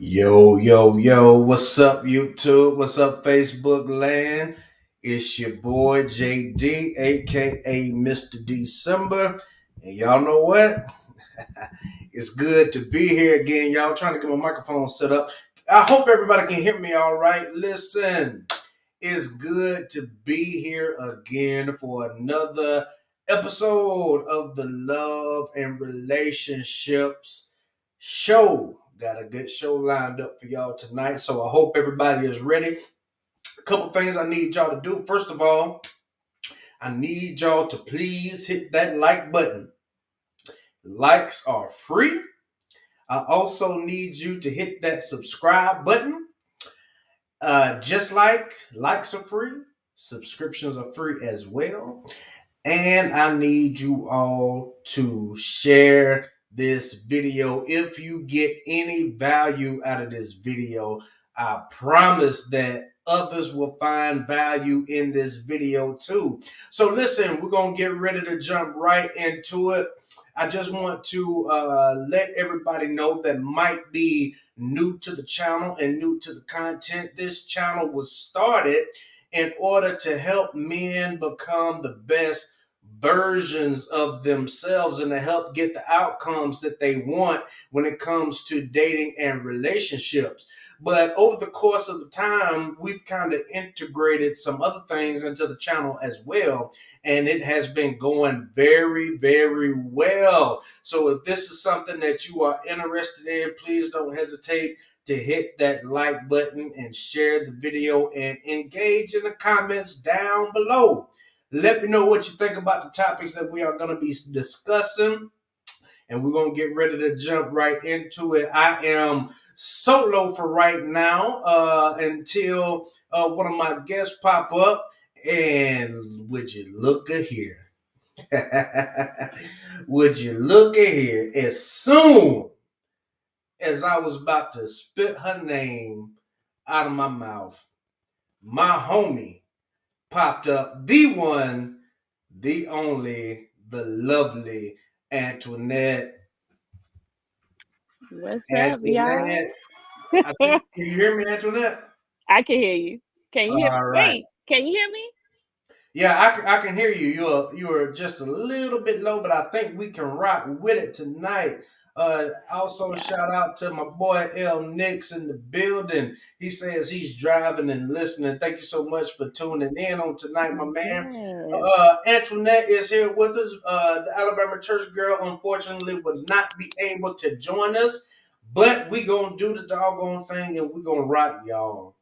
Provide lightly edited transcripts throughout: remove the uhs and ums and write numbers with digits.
Yo, yo, yo, what's up, YouTube? What's up, Facebook land? It's your boy JD, aka Mr. December. And y'all know what? It's good to be here again, y'all. Trying to get my microphone set up. I hope everybody can hear me all right. Listen, it's good to be here again for another episode of the Love and Relationships Show. Got a good show lined up for y'all tonight, so I hope everybody is ready. A couple things I need y'all to do. First of all, I need y'all to please hit that like button. Likes are free. I also need you to hit that subscribe button. Just like likes are free, subscriptions are free as well. And I need you all to share this video. If you get any value out of this video, I promise that others will find value in this video too. So listen, we're going to get ready to jump right into it. I just want to let everybody know that might be new to the channel and new to the content. This channel was started in order to help men become the best versions of themselves and to help get the outcomes that they want when it comes to dating and relationships. But over the course of the time, we've kind of integrated some other things into the channel as well. And it has been going very, very well. So if this is something that you are interested in, please don't hesitate to hit that like button and share the video and engage in the comments down below. Let me know what you think about the topics that we are going to be discussing. And we're going to get ready to jump right into it. I am solo for right now until one of my guests pop up. And would you look at here? Would you look at here? As soon as I was about to spit her name out of my mouth, my homie popped up, the one, the only, the lovely Antoinette. What's up, y'all? Antoinette, I think, can you hear me, Antoinette? I can hear you. Can you hear? All right. Wait, can you hear me? Yeah, I can hear you. You're just a little bit low, but I think we can rock with it tonight. Also Yeah. shout out to my boy L Nix in the building. He says he's driving and listening. Thank you so much for tuning in on tonight, my man. Yes. Antoinette is here with us. The Alabama church girl unfortunately would not be able to join us, but we gonna do the doggone thing and we gonna rock, y'all.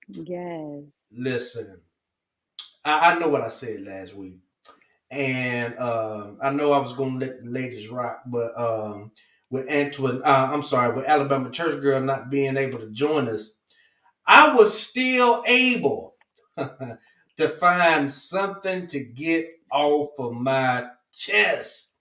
Yes. Listen, I know what I said last week. And I know I was going to let the ladies rock, but with Alabama Church Girl not being able to join us, I was still able to find something to get off of my chest.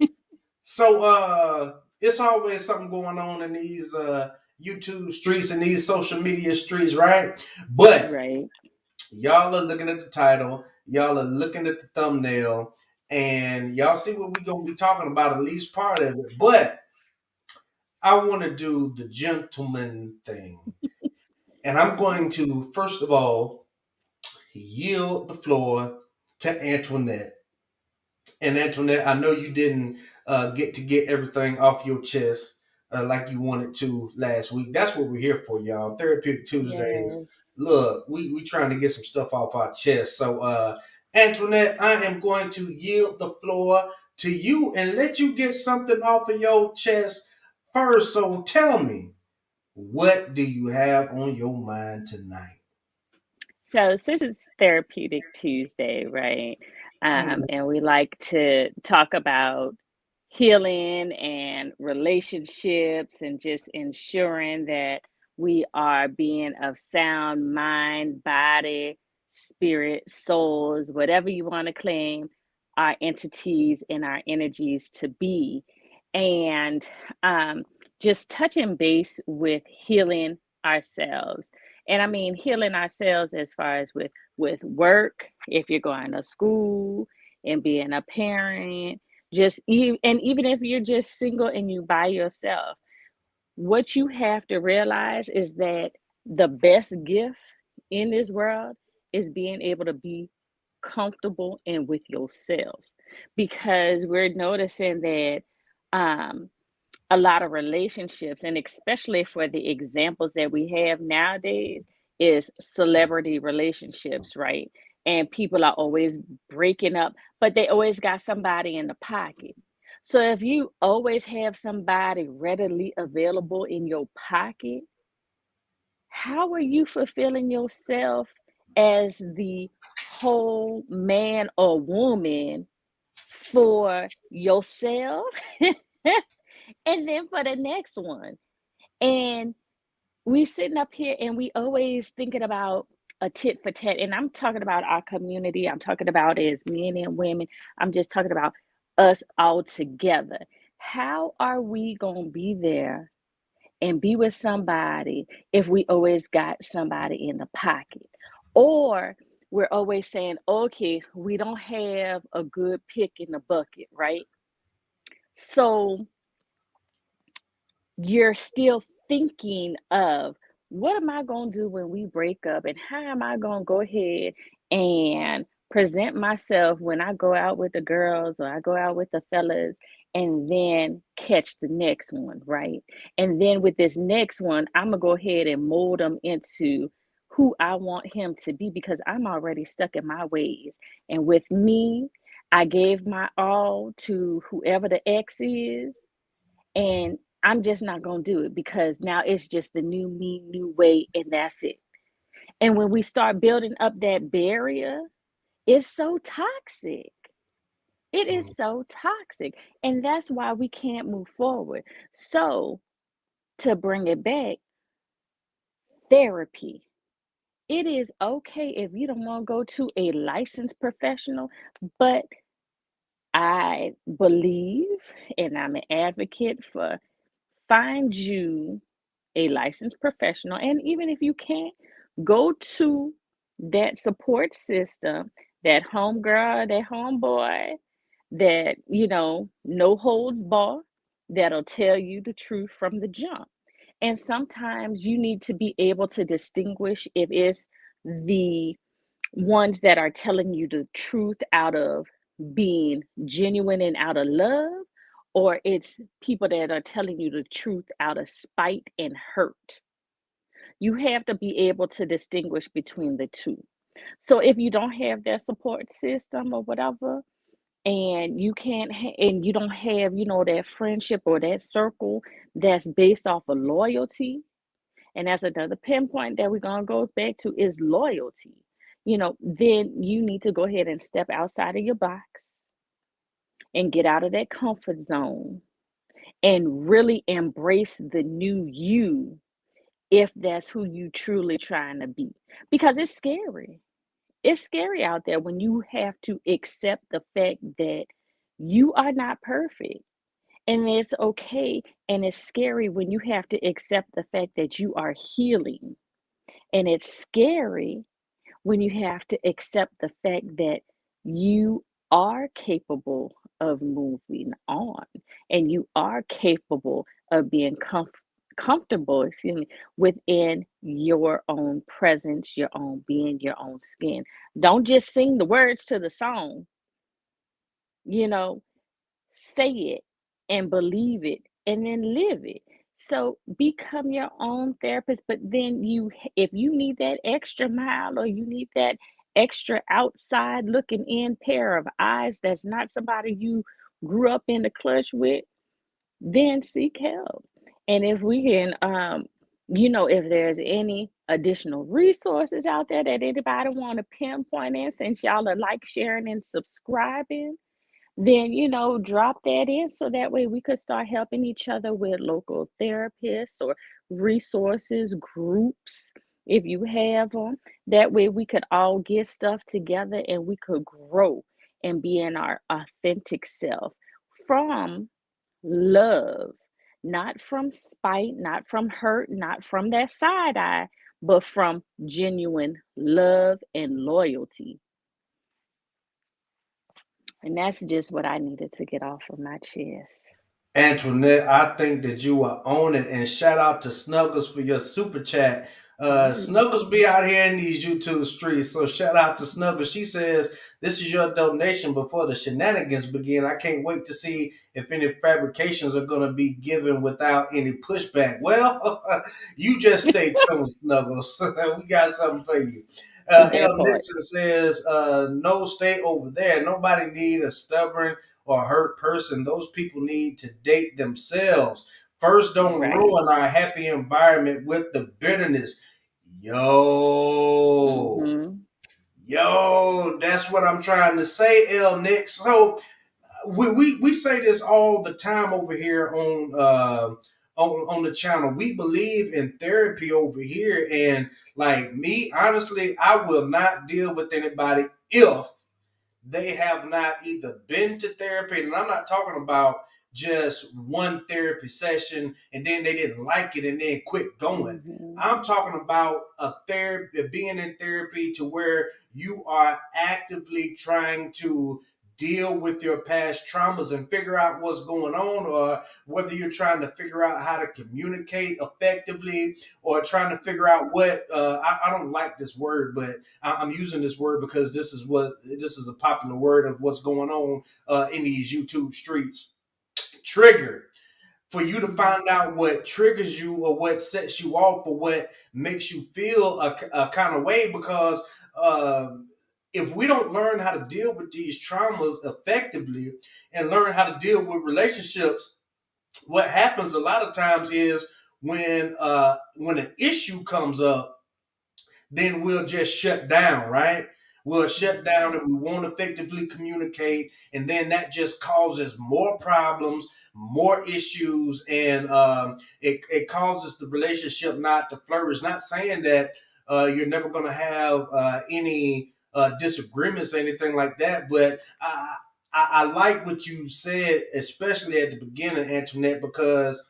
So it's always something going on in these YouTube streets and these social media streets, right? But Right. y'all are looking at the title, y'all are looking at the thumbnail, and y'all see what we're gonna be talking about, at least part of it. But I want to do the gentleman thing. And I'm going to, first of all, yield the floor to Antoinette. And Antoinette, I know you didn't get to get everything off your chest like you wanted to last week. That's what we're here for, y'all. Therapeutic Tuesdays. Yes. Look, we trying to get some stuff off our chest. So, Antoinette, I am going to yield the floor to you and let you get something off of your chest first. So, tell me, what do you have on your mind tonight? So since it's Therapeutic Tuesday, right? Mm, And we like to talk about healing and relationships and just ensuring that we are being of sound mind, body, spirit, souls, whatever you want to claim our entities and our energies to be. And just touching base with healing ourselves. And I mean healing ourselves as far as with work, if you're going to school and being a parent, just you, and even if you're just single and you by yourself, what you have to realize is that the best gift in this world is being able to be comfortable and with yourself, because we're noticing that um, a lot of relationships, and especially for the examples that we have nowadays, is celebrity relationships, right? And people are always breaking up, but they always got somebody in the pocket. So if you always have somebody readily available in your pocket, how are you fulfilling yourself as the whole man or woman for yourself and then for the next one? And we sitting up here and we always thinking about a tit for tat. And I'm talking about our community. I'm talking about as men and women. I'm just talking about us all together. How are we gonna be there and be with somebody if we always got somebody in the pocket? Or we're always saying, okay, we don't have a good pick in the bucket, right? So you're still thinking of, what am I going to do when we break up, and how am I going to go ahead and present myself when I go out with the girls or I go out with the fellas, and then catch the next one, right? And then with this next one, I'm going to go ahead and mold them into who I want him to be, because I'm already stuck in my ways. And with me, I gave my all to whoever the ex is, and I'm just not going to do it because now it's just the new me, new way, and that's it. And when we start building up that barrier, it's so toxic. It is Mm. so toxic. And that's why we can't move forward. So, to bring it back, therapy. It is okay if you don't want to go to a licensed professional, but I believe, and I'm an advocate for, find you a licensed professional. And even if you can't, go to that support system, that homegirl, that homeboy, that, no holds bar, that'll tell you the truth from the jump. And sometimes you need to be able to distinguish if it's the ones that are telling you the truth out of being genuine and out of love, or it's people that are telling you the truth out of spite and hurt. You have to be able to distinguish between the two. So if you don't have that support system or whatever, and you can't and you don't have, that friendship or that circle that's based off of loyalty, and that's another pinpoint that we're going to go back to, is loyalty. Then you need to go ahead and step outside of your box and get out of that comfort zone and really embrace the new you, if that's who you truly trying to be. Because it's scary. It's scary out there when you have to accept the fact that you are not perfect. And it's okay. And it's scary when you have to accept the fact that you are healing. And it's scary when you have to accept the fact that you are capable of moving on, and you are capable of being comfortable, within your own presence, your own being, your own skin. Don't just sing the words to the song, you know, say it and believe it and then live it. So become your own therapist, but then if you need that extra mile, or you need that extra outside looking in pair of eyes that's not somebody you grew up in the clutch with, then seek help. And if we can, if there's any additional resources out there that anybody want to pinpoint in, since y'all are like, sharing, and subscribing, then drop that in, so that way we could start helping each other with local therapists or resources groups, if you have them. That way we could all get stuff together and we could grow and be in our authentic self, from love, not from spite, not from hurt, not from that side eye, but from genuine love and loyalty. And that's just what I needed to get off of my chest. Antoinette, I think that you are on it. And shout out to Snuggles for your super chat. Ooh. Snuggles be out here in these YouTube streets. So shout out to Snuggles. She says, "This is your donation before the shenanigans begin. I can't wait to see if any fabrications are going to be given without any pushback." Well, you just stay tuned, Snuggles. We got something for you. That L. part. Nixon says, "No, stay over there. Nobody need a stubborn or hurt person. Those people need to date themselves. First, don't Right. ruin our happy environment with the bitterness." Yo, Mm-hmm. yo, that's what I'm trying to say, L. Nick. So we say this all the time over here on the channel. We believe in therapy over here, and like me, honestly, I will not deal with anybody if they have not either been to therapy, and I'm not talking about just one therapy session and then they didn't like it and then quit going. Mm-hmm. I'm talking about a therapy, being in therapy to where you are actively trying to deal with your past traumas and figure out what's going on, or whether you're trying to figure out how to communicate effectively, or trying to figure out what I don't like this word, but I'm using this word because this is a popular word of what's going on in these YouTube streets. Trigger, for you to Mm-hmm. find out what triggers you or what sets you off or what makes you feel a kind of way. Because if we don't learn how to deal with these traumas effectively and learn how to deal with relationships, what happens a lot of times is when an issue comes up, then we'll just shut down, right? We'll shut down Mm-hmm. and we won't effectively communicate. And then that just causes more problems, more issues, and it causes the relationship not to flourish. Not saying that you're never going to have any disagreements or anything like that, but I like what you said, especially at the beginning, Antoinette, because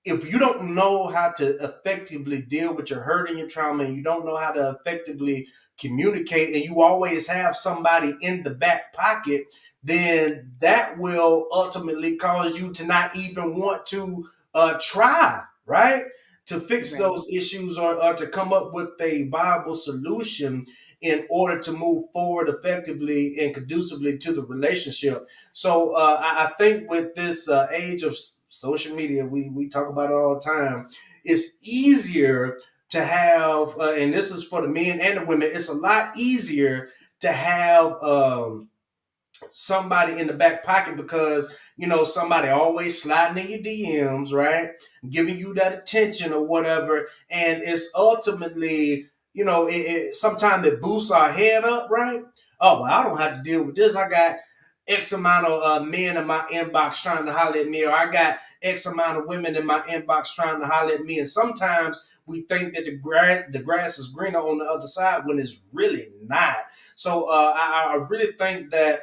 if you don't know how to effectively deal with your hurt and your trauma, and you don't know how to effectively communicate, and you always have somebody in the back pocket, then that will ultimately cause you to not even want to try, right? To fix Right. those issues, or to come up with a viable solution in order to move forward effectively and conducively to the relationship. So I think with this age of social media, we talk about it all the time. It's easier to have, and this is for the men and the women. It's a lot easier to have somebody in the back pocket, because somebody always sliding in your DMs, right, giving you that attention or whatever, and it's ultimately, sometimes it boosts our head up, right? Oh, well, I don't have to deal with this. I got X amount of men in my inbox trying to holler at me, or I got X amount of women in my inbox trying to holler at me. And sometimes we think that the grass is greener on the other side when it's really not. So I really think that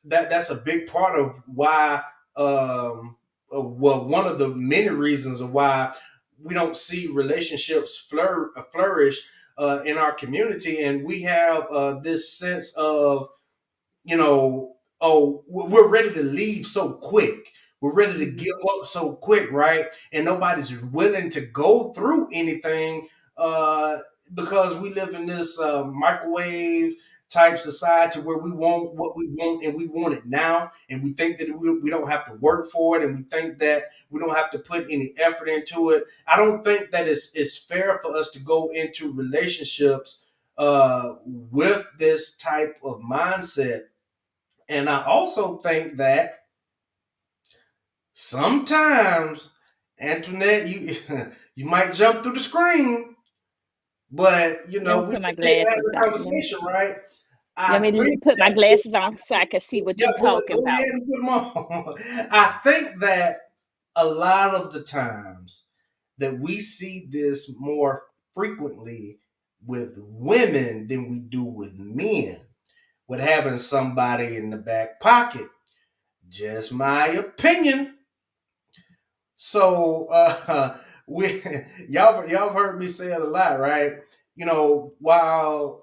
that's a big part of why. Well, one of the many reasons of why we don't see relationships flourish in our community, and we have this sense of, oh, we're ready to leave so quick. We're ready to give Mm-hmm. up so quick, right? And nobody's willing to go through anything uh, because we live in this microwave type society where we want what we want and we want it now. And we think that we don't have to work for it, and we think that we don't have to put any effort into it. I don't think that it's fair for us to go into relationships with this type of mindset. And I also think that sometimes, Antoinette, you you might jump through the screen, but Let me we put my continue to have glasses the on. conversation, right? Let I me think put my that glasses on so I can see what yeah, you're talking go ahead about. and put them on. I think that a lot of the times that we see this more frequently with women than we do with men, with having somebody in the back pocket. Just my opinion. So we y'all heard me say it a lot, right? While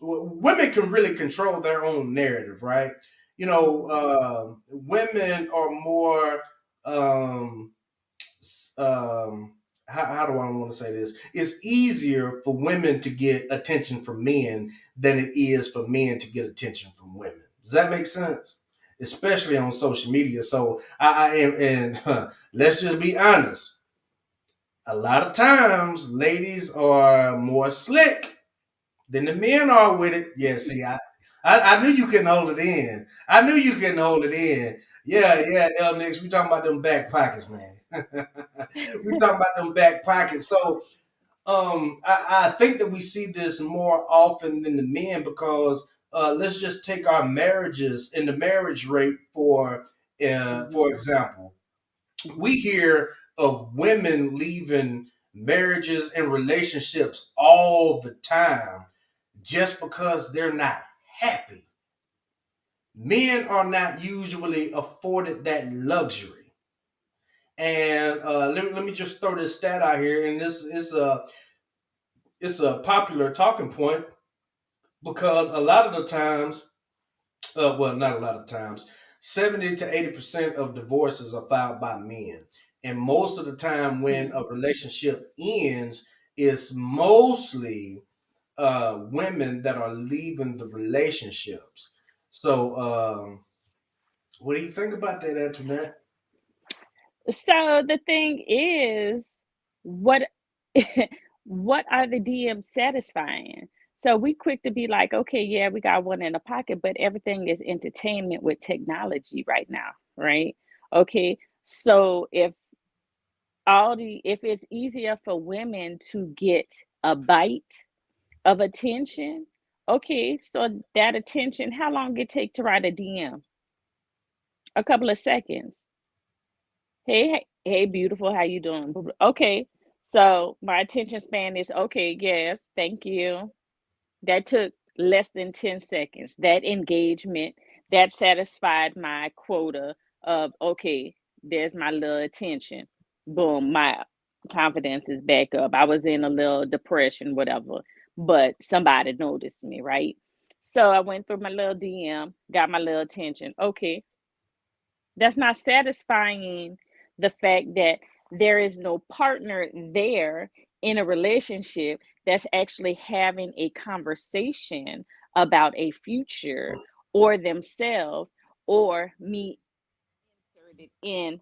women can really control their own narrative, right? women are more um, how do I want to say this? It's easier for women to get attention from men than it is for men to get attention from women. Does that make sense? Especially on social media. So I am, and let's just be honest. A lot of times, ladies are more slick than the men are with it. Yeah, see, I knew you couldn't hold it in. I knew you couldn't hold it in. Yeah, yeah, L next. We talking about them back pockets, man. We talking about them back pockets. So I think that we see this more often than the men because let's just take our marriages and the marriage rate for Mhm. example. We hear of women leaving marriages and relationships all the time just because they're not happy. Men are not usually afforded that luxury. And let me just throw this stat out here, and this is a popular talking point because a lot of the times, well, not a lot of times, 70 to 80% of divorces are filed by men, and most of the time when a Mhm. relationship ends, it's mostly women that are leaving the relationships. So, what do you think about that, Antoinette? So the thing is, what what are the DMs satisfying? So we quick to be like, okay, yeah, we got one in the pocket, but everything is entertainment with technology right now, right? Okay. So if it's easier for women to get a bite of attention, okay, so that attention, how long it take to write a DM? A couple of seconds. Hey, beautiful, how you doing? Blah, blah. Okay, so my attention span is okay, yes, thank you. That took less than 10 seconds. That engagement, that satisfied my quota of, okay, there's my little attention. Boom, my confidence is back up. I was in a little depression, whatever, but somebody noticed me, right? So I went through my little DM, got my little attention. Okay, that's not satisfying the fact that there is no partner there in a relationship that's actually having a conversation about a future or themselves or me inserted in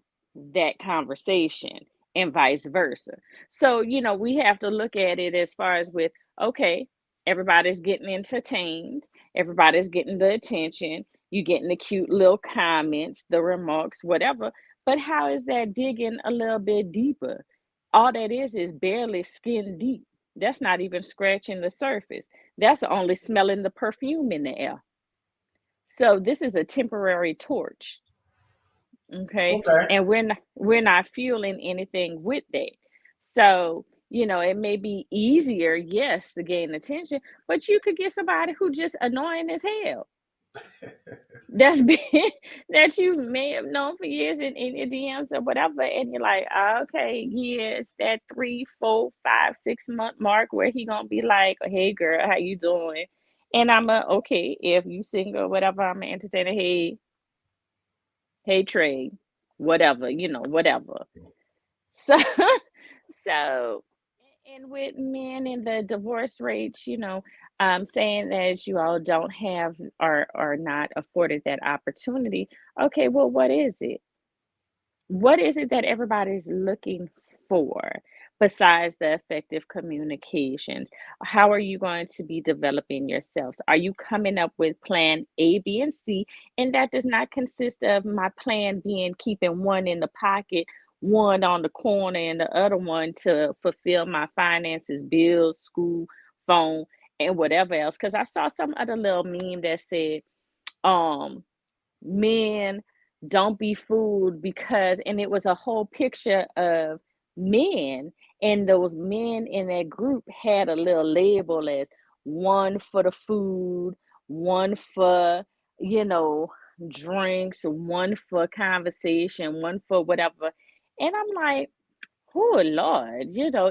that conversation and vice versa. So, we have to look at it as far as with, okay, everybody's getting entertained, everybody's getting the attention, you getting the cute little comments, the remarks, whatever. But how is that digging a little bit deeper? All that is barely skin deep. That's not even scratching the surface. That's only smelling the perfume in the air. So this is a temporary torch. Okay, Okay. and we're not fueling anything with that. So, it may be easier, yes, to gain attention, but you could get somebody who just annoying as hell. That's been that you may have known for years in your DMs or whatever, and you're like, "Ah, okay, yes, that 3, 4, 5, 6 month mark where he gonna be like, hey girl, how you doing? And okay, if you single, whatever, I'm an entertainer. Hey Trey, whatever, whatever. So, so, and with men in the divorce rates, saying that you all don't have or are not afforded that opportunity. Okay, well, what is it? What is it that everybody's looking for besides the effective communications? How are you going to be developing yourselves? Are you coming up with plan A, B, and C? And that does not consist of my plan being keeping one in the pocket, one on the corner, and the other one to fulfill my finances, bills, school, phone, and whatever else. Because I saw some other little meme that said, um, men don't be fooled because, and it was a whole picture of men, and those men in that group had a little label as one for the food, one for, you know drinks, one for conversation, one for whatever. And I'm like, oh Lord,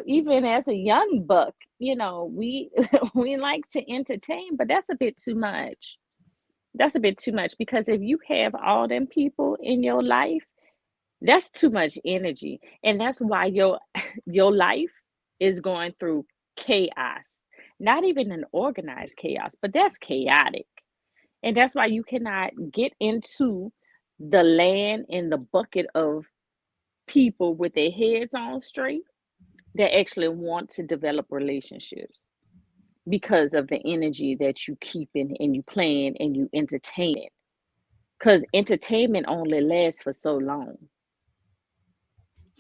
even as a young buck, we we like to entertain, but that's a bit too much. That's a bit too much because if you have all them people in your life, that's too much energy. And that's why your life is going through chaos. Not even an organized chaos, but that's chaotic. And that's why you cannot get into the land in the bucket of people with their heads on straight that actually want to develop relationships because of the energy that you keep in and you plan and you entertain it. Because entertainment only lasts for so long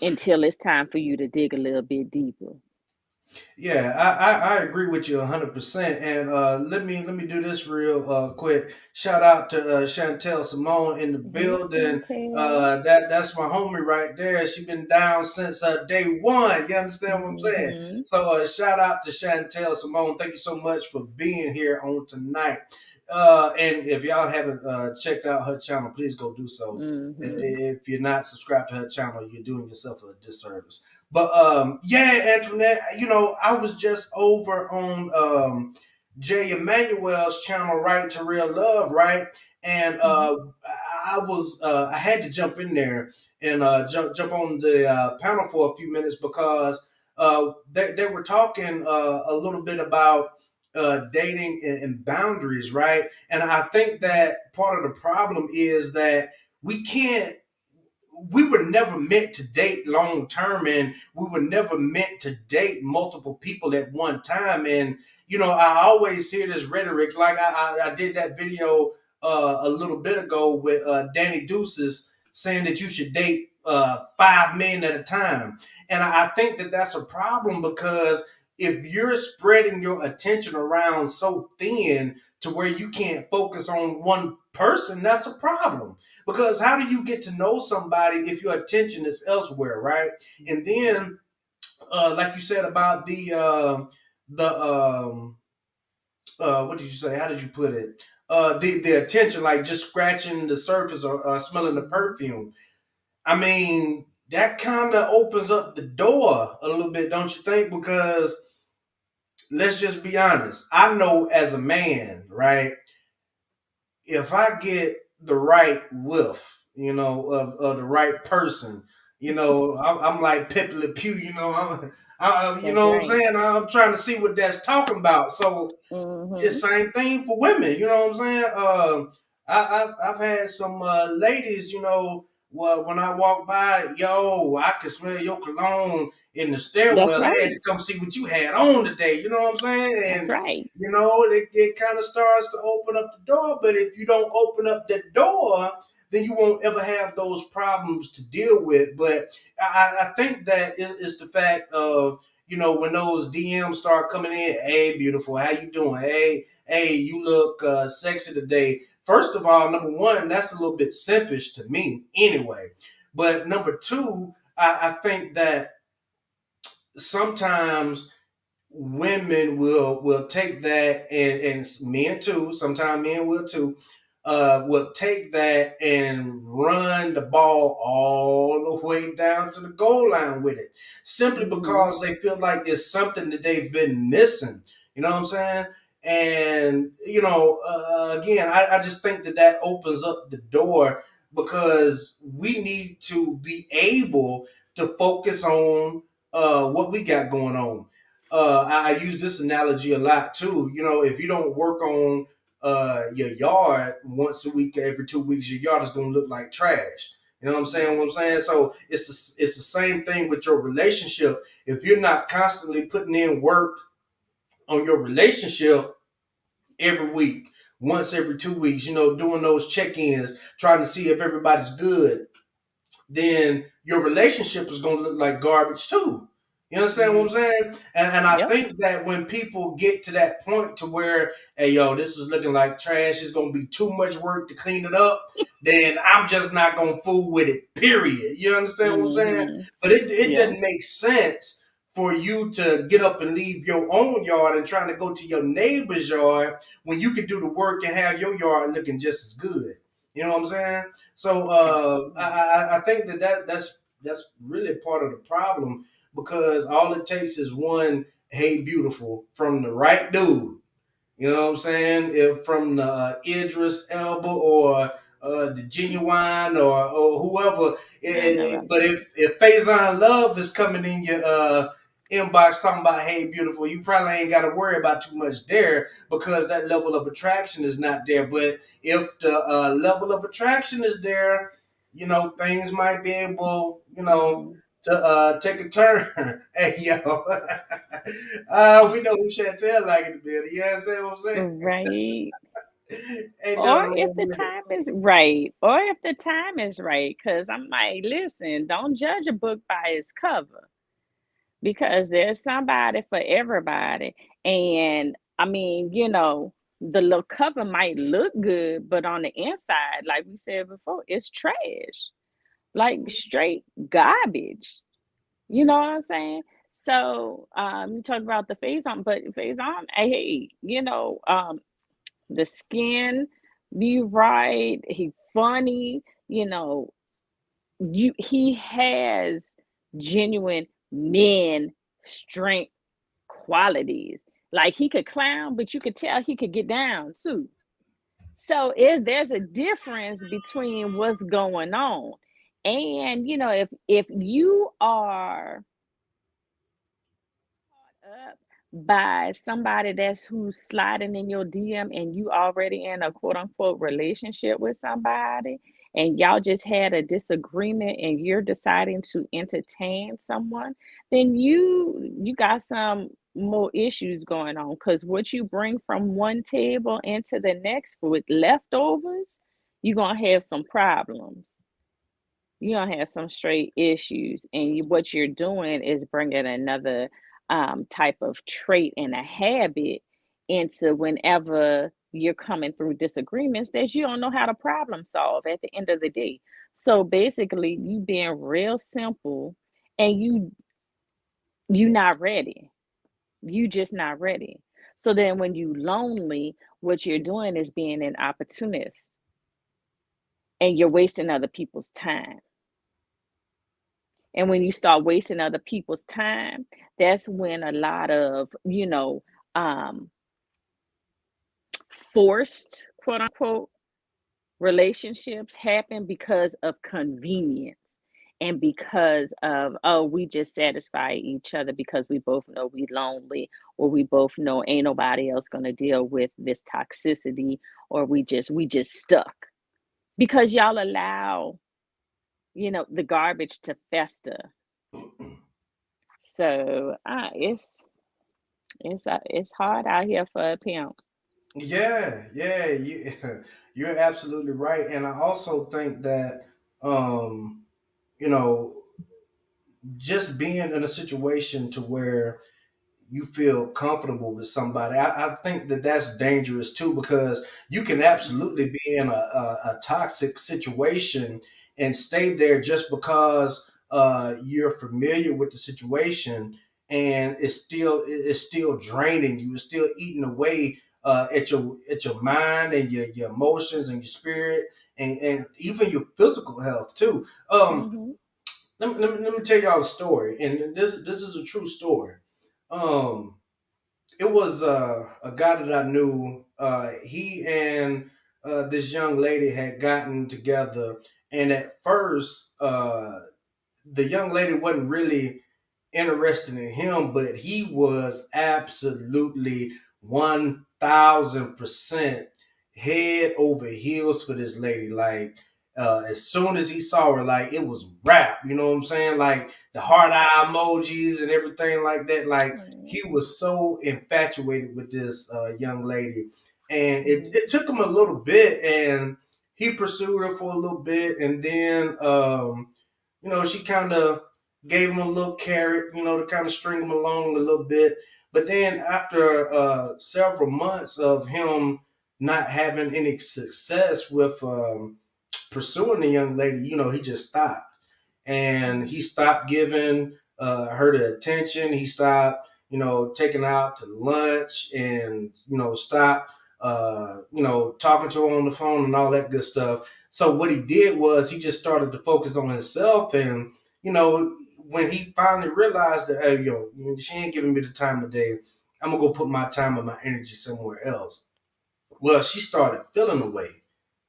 until it's time for you to dig a little bit deeper. Yeah, I agree with you 100%. And let me do this real quick. Shout out to Chantel Simone in the Hey, building. Chantel. That's my homie right there. She been down since day one. You understand what I'm saying? Mm-hmm. So shout out to Chantel Simone. Thank you so much for being here on tonight. And if y'all haven't checked out her channel, please go do so. Mm-hmm. If you're not subscribed to her channel, you're doing yourself a disservice. But yeah, Antoinette, I was just over on Jay Emanuel's channel, Right to Real Love, right? And Mm-hmm. I had to jump in there and jump on the panel for a few minutes because they were talking a little bit about dating and boundaries, right? And I think that part of the problem is that we can't we were never meant to date long term, and we were never meant to date multiple people at one time. And I always hear this rhetoric, like I did that video a little bit ago with Danny Deuces saying that you should date 5 men at a time. And I think that that's a problem because if you're spreading your attention around so thin to where you can't focus on one person, that's a problem. Because how do you get to know somebody if your attention is elsewhere, right? And then, like you said about the what did you say? How did you put it? The attention, like just scratching the surface or smelling the Mm-hmm. perfume. I mean, that kind of opens up the door a little bit, don't you think? Because let's just be honest. I know as a man, right? If I get the right whiff, of the right person, I'm like Pepe Le Pew, you That's know what I'm right. saying? I'm trying to see what that's talking about. So Mm-hmm. it's same thing for women. You know what I'm saying? I've had some ladies. Well, when I walk by, yo, I can smell your cologne in the That's stairwell. I had right. to come see what you had on today. You know what I'm saying? That's And right. it kind of starts to open up the door. But if you don't open up the door, then you won't ever have those problems to deal with. But I think that it's the fact of when those DMs start coming in, hey, beautiful, how you doing? Hey, you look sexy today. First of all, number one, that's a little bit simpish to me anyway. But number two, I think that sometimes women will take that and men too, sometimes men will take that and run the ball all the way down to the goal line with it simply Mm-hmm. because they feel like it's something that they've been missing. You know what I'm saying? And again, I just think that opens up the door because we need to be able to focus on what we got going on. I use this analogy a lot too. If you don't work on your yard once a week, every 2 weeks, your yard is gonna look like trash. You know what I'm saying? What I'm Right. saying. So it's the same thing with your relationship. If you're not constantly putting in work on your relationship every week, once every 2 weeks, doing those check-ins, trying to see if everybody's good, then your relationship is going to look like garbage too. You understand what I'm Mm-hmm. saying? And I Yep. think that when people get to that point to where, hey, yo, this is looking like trash, it's going to be too much work to clean it up, then I'm just not going to fool with it, period. You understand what I'm saying? Mm-hmm. But it Yeah. doesn't make sense for you to get up and leave your own yard and trying to go to your neighbor's yard when you can do the work and have your yard looking just as good. You know what I'm saying? So Absolutely. I think that's really part of the problem because all it takes is one "Hey beautiful" from the right dude, You know what I'm saying? If from the Idris Elba or the Genuine or whoever. I know, right? But if Faison Love is coming in your inbox talking about, hey, beautiful, you probably ain't got to worry about too much there because that level of attraction is not there. But if the level of attraction is there, you know, things might be able, you know, Mm-hmm. to take a turn. Hey, yo. We know who Chantel like in the building. You understand what I'm saying? Right. Ain't Or nothing if wrong the with it. time is right. Or if the time is right. Because I'm like, listen, don't judge a book by its cover. Because there's somebody for everybody. And I mean, the little cover might look good, but on the inside, like we said before, it's trash. Like straight garbage. You know what I'm saying? So you talk about the face on, but face on, hey, the skin be right, he funny, he has genuine men strength qualities. Like he could clown, but you could tell he could get down too. So there's a difference between what's going on. And if you are up by somebody that's who's sliding in your DM and you already in a quote unquote relationship with somebody and y'all just had a disagreement and you're deciding to entertain someone, then you got some more issues going on because what you bring from one table into the next with leftovers, you're gonna have some problems. You're gonna have some straight issues, and what you're doing is bringing another type of trait and a habit into whenever you're coming through disagreements that you don't know how to problem solve at the end of the day. So basically, you being real simple, and you not ready. You just not ready. So then, when you lonely, what you're doing is being an opportunist, and you're wasting other people's time. And when you start wasting other people's time, that's when a lot of, um, forced, quote unquote, relationships happen because of convenience and because of, oh, we just satisfy each other because we both know we lonely or we both know ain't nobody else going to deal with this toxicity or we just stuck because y'all allow, the garbage to fester. So it's hard out here for a pimp. You're absolutely right. And I also think that, um, you know, just being in a situation to where you feel comfortable with somebody. I think that that's dangerous too because you can absolutely be in a toxic situation and stay there just because you're familiar with the situation and it's still draining you. It's still eating away at your mind and your emotions and your spirit and even your physical health too. Mm-hmm. Let me tell y'all a story, and this is a true story. Um, it was a guy that I knew. He and this young lady had gotten together, and at first, the young lady wasn't really interested in him, but he was absolutely 1,000% head over heels for this lady. Like, as soon as he saw her, like it was rap. You know what I'm saying? Like the heart eye emojis and everything like that. Like he was so infatuated with this young lady, and it, Mm-hmm. it took him a little bit, and he pursued her for a little bit, and then she kind of gave him a little carrot, to kind of string him along a little bit. But then after several months of him not having any success with pursuing the young lady, he just stopped and he stopped giving her the attention. He stopped, taking her out to lunch and, stopped, talking to her on the phone and all that good stuff. So what he did was he just started to focus on himself. And, when he finally realized that, hey, she ain't giving me the time of day, I'm gonna go put my time and my energy somewhere else. Well, she started feeling away.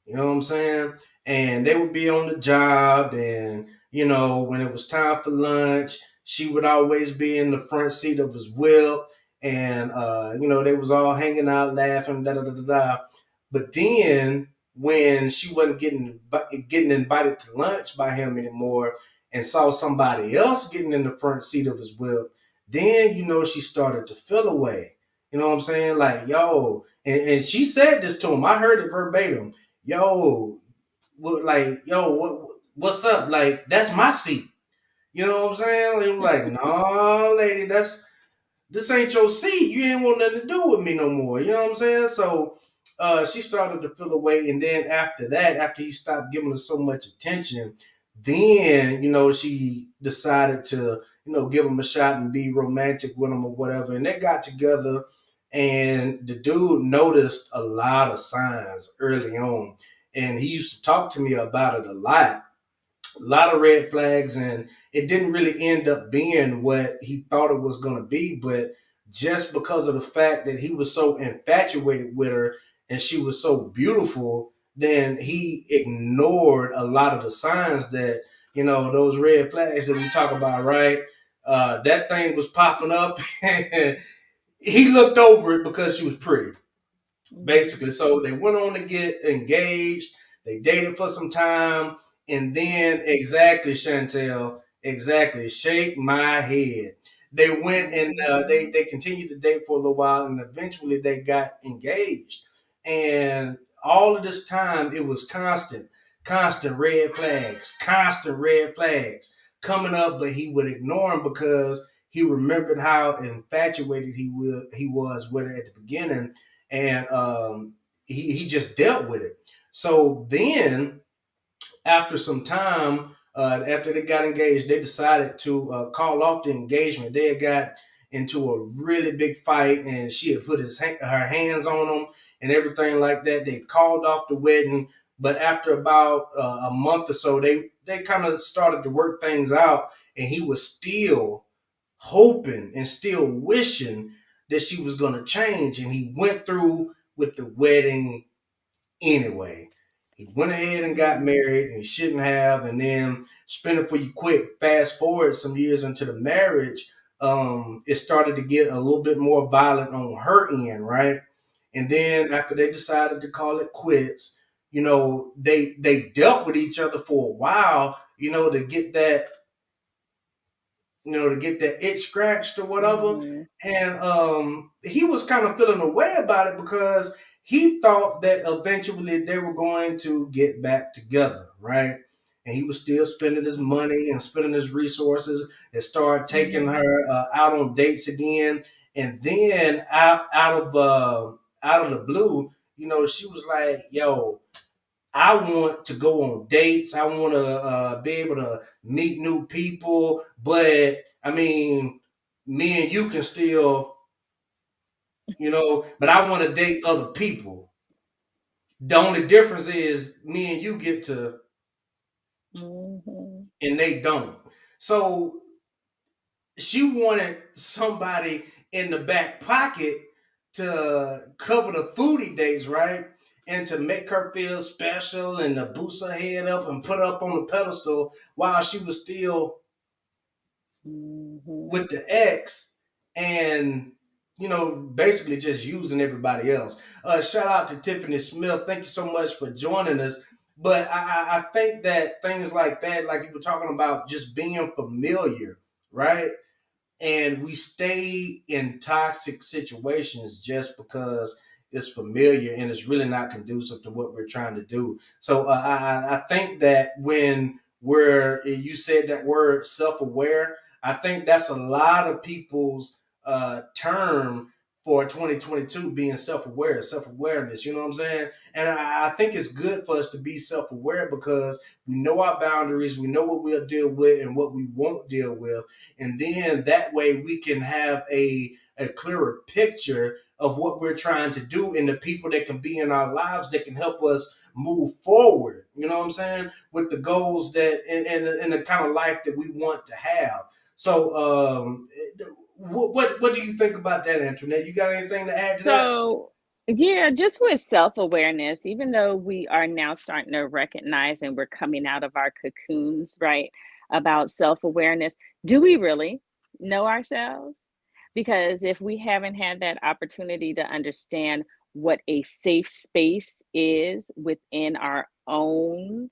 You know what I'm saying? And they would be on the job, and when it was time for lunch, she would always be in the front seat of his whip, and they was all hanging out, laughing, da da da da da. But then when she wasn't getting invited to lunch by him anymore, and saw somebody else getting in the front seat of his whip, then she started to feel away. You know what I'm saying? Like, yo, and she said this to him. I heard it verbatim. Yo, what's up? Like, that's my seat. You know what I'm saying? He was like, no, lady, this ain't your seat. You ain't want nothing to do with me no more. You know what I'm saying? So she started to feel away. And then after that, after he stopped giving her so much attention, then, she decided to, give him a shot and be romantic with him or whatever. And they got together. And the dude noticed a lot of signs early on. And he used to talk to me about it a lot of red flags, and it didn't really end up being what he thought it was going to be. But just because of the fact that he was so infatuated with her and she was so beautiful, then he ignored a lot of the signs that, those red flags that we talk about, right? That thing was popping up. He looked over it because she was pretty, basically. So they went on to get engaged. They dated for some time, and then exactly, Chantel, exactly, shake my head. They went and they continued to date for a little while, and eventually they got engaged. And all of this time, it was constant red flags coming up, but he would ignore them because he remembered how infatuated he was with her at the beginning, and he just dealt with it. So then, after some time, after they got engaged, they decided to call off the engagement. They had got into a really big fight, and she had put her hands on him and everything like that. They called off the wedding, but after about a month or so, they kind of started to work things out, and he was still hoping and still wishing that she was going to change, and he went through with the wedding anyway. He went ahead and got married, and he shouldn't have. And then, spin it for you quick, fast forward some years into the marriage, it started to get a little bit more violent on her end, right? And then after they decided to call it quits, they dealt with each other for a while, to get that itch scratched or whatever. Mm-hmm. And he was kind of feeling a way about it because he thought that eventually they were going to get back together, right? And he was still spending his money and spending his resources and started taking Mm-hmm. her out on dates again. And then out of the blue, she was like, "Yo, I want to go on dates. I want to be able to meet new people. But I mean, me and you can still, but I want to date other people. The only difference is me and you get to, Mm-hmm. and they don't. So she wanted somebody in the back pocket to cover the foodie dates, right? And to make her feel special and to boost her head up and put her up on the pedestal while she was still Mm-hmm. with the ex, and basically just using everybody else. Shout out to Tiffany Smith. Thank you so much for joining us. But I think that things like that, like you were talking about, just being familiar, right? And we stay in toxic situations just because it's familiar and it's really not conducive to what we're trying to do. So I think that when you said that word self-aware, I think that's a lot of people's term for 2022, being self-aware, self-awareness. You know what I'm saying? And I think it's good for us to be self-aware because we know our boundaries, we know what we'll deal with and what we won't deal with, and then that way we can have a clearer picture of what we're trying to do and the people that can be in our lives that can help us move forward, you know what I'm saying, with the goals that and the kind of life that we want to have. So what do you think about that, Antoinette? You got anything to add to that? So, yeah, just with self-awareness, even though we are now starting to recognize and we're coming out of our cocoons, right, about self-awareness, do we really know ourselves? Because if we haven't had that opportunity to understand what a safe space is within our own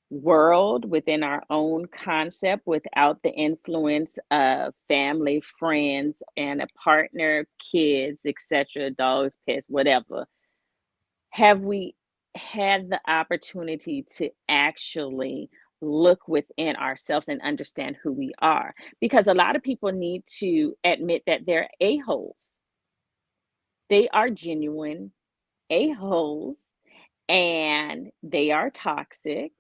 world, within our own concept, without the influence of family, friends, and a partner, kids, etc., dogs, pets, whatever, have we had the opportunity to actually look within ourselves and understand who we are? Because a lot of people need to admit that they're a-holes. They are genuine a-holes, and they are toxic.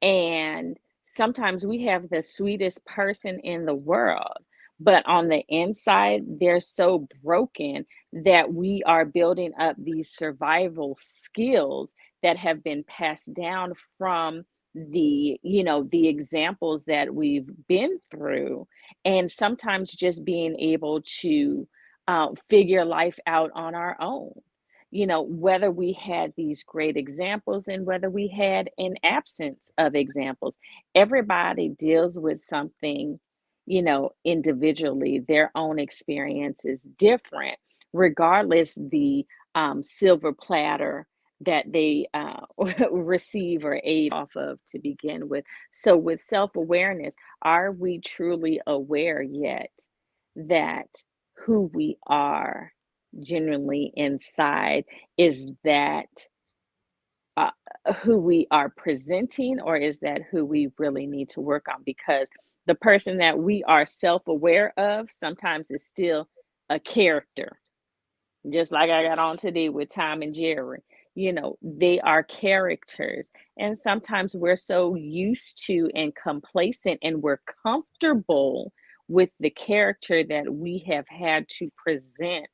And sometimes we have the sweetest person in the world, but on the inside, they're so broken that we are building up these survival skills that have been passed down from the examples that we've been through. And sometimes just being able to figure life out on our own, whether we had these great examples and whether we had an absence of examples. Everybody deals with something, individually. Their own experience is different, regardless the silver platter that they receive or ate off of to begin with. So, with self awareness, are we truly aware yet that who we are genuinely inside is that uh, who we are presenting, or is that who we really need to work on? Because the person that we are self aware of sometimes is still a character, just like I got on today with Tom and Jerry. They are characters. And sometimes we're so used to and complacent and we're comfortable with the character that we have had to present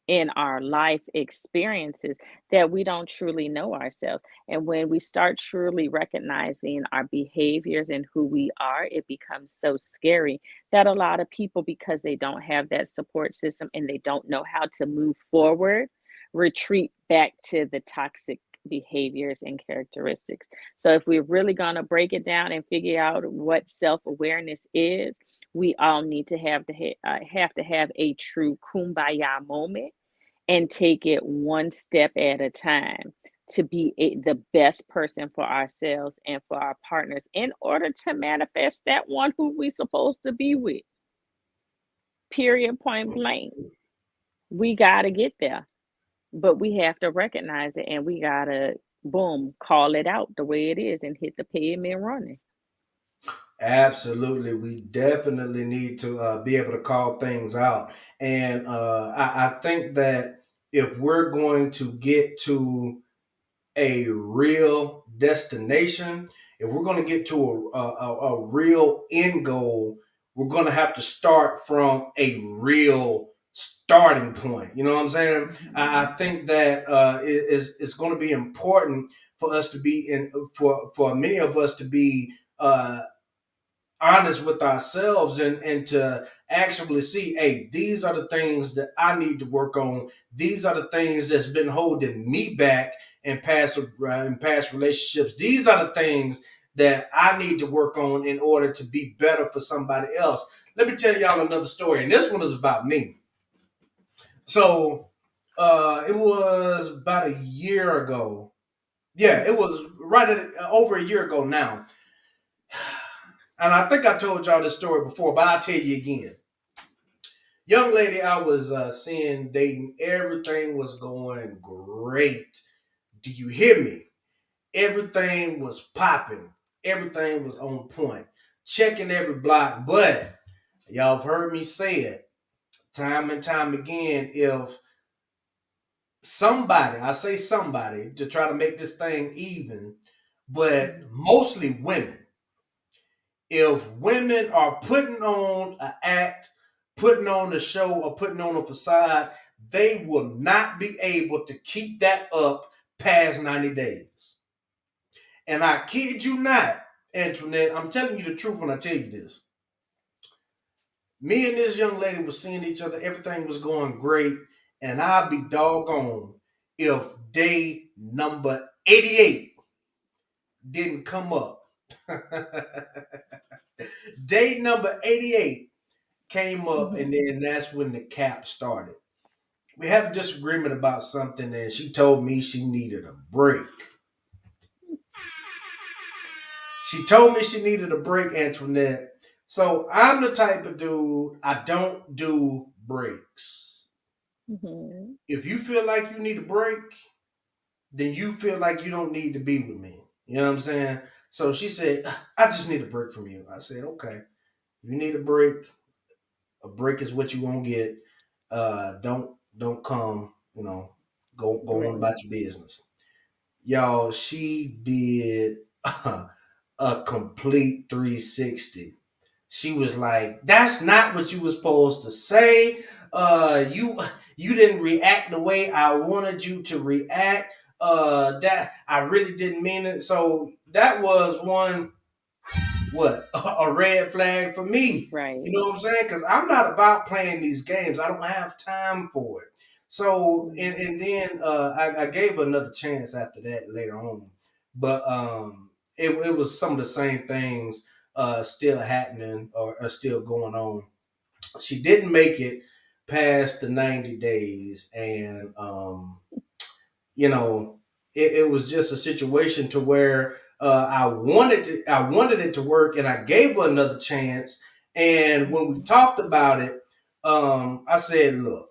in our life experiences that we don't truly know ourselves. And when we start truly recognizing our behaviors and who we are, it becomes so scary that a lot of people, because they don't have that support system and they don't know how to move forward, retreat back to the toxic behaviors and characteristics. So if we're really going to break it down and figure out what self-awareness is, we all need to have to have a true kumbaya moment and take it one step at a time to be the best person for ourselves and for our partners in order to manifest that one who we supposed to be with. Period, point blank. We got to get there, but we have to recognize it and we got to, boom, call it out the way it is and hit the pavement running. Absolutely, we definitely need to be able to call things out, and I think that if we're going to get to a real destination, if we're going to get to a real end goal, we're going to have to start from a real starting point. You know what I'm saying? I think that it's going to be important for us to be in, for many of us to be honest with ourselves and to actually see, hey, these are the things that I need to work on. These are the things that's been holding me back in past relationships. These are the things that I need to work on in order to be better for somebody else. Let me tell y'all another story, and this one is about me. So it was about a year ago. Yeah, it was over a year ago now. And I think I told y'all this story before, but I'll tell you again. Young lady I was seeing, dating, everything was going great. Do you hear me? Everything was popping. Everything was on point. Checking every block. But y'all have heard me say it time and time again. If somebody, I say somebody to try to make this thing even, but mostly women, if women are putting on an act, putting on a show, or putting on a facade, they will not be able to keep that up past 90 days. And I kid you not, Antoinette, I'm telling you the truth when I tell you this. Me and this young lady was seeing each other. Everything was going great, and I'd be doggone if day number 88 didn't come up. Day number 88 came up, and Mhm. then that's when the cap started. We had a disagreement about something, and she told me she needed a break. She told me she needed a break, Antoinette. So I'm the type of dude, I don't do breaks. Mhm. If you feel like you need a break, then you feel like you don't need to be with me. You know what I'm saying? So she said, I just need a break from you. I said, okay. You need a break. A break is what you won't get. Don't come, go on Right. about your business. Y'all, she did a complete 360. She was like, "That's not what you were supposed to say. You didn't react the way I wanted you to react. That I really didn't mean it." So that was one what a red flag for me. You Right. know what I'm saying? Because I'm not about playing these games. I don't have time for it. So Mhm. and then I gave her another chance after that later on, but it was some of the same things still happening or still going on. She didn't make it past the 90 days, and you know, it was just a situation to where I wanted it to work, and I gave her another chance. And when we Mhm. talked about it, I said, "Look,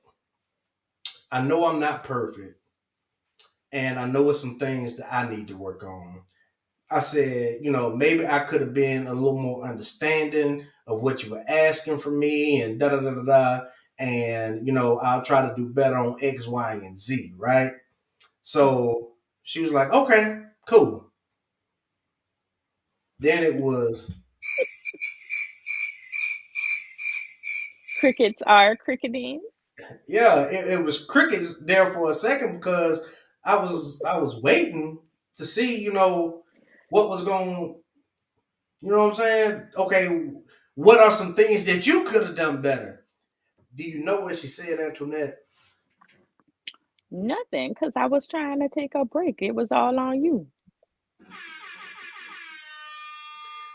I know I'm not perfect, and I know it's some things that I need to work on." I said, maybe I could have been a little more understanding of what you were asking from me, and da da da da da. And I'll try to do better on X, Y, and Z, right? So she was like, okay, cool. Then it was, Crickets are cricketing. yeah, it was crickets there for a second because I was waiting to see, what was going, you know what I'm saying? Okay, what are some things that you could have done better? Do you know what she said, Antoinette? Nothing, because I was trying to take a break. It was all on you.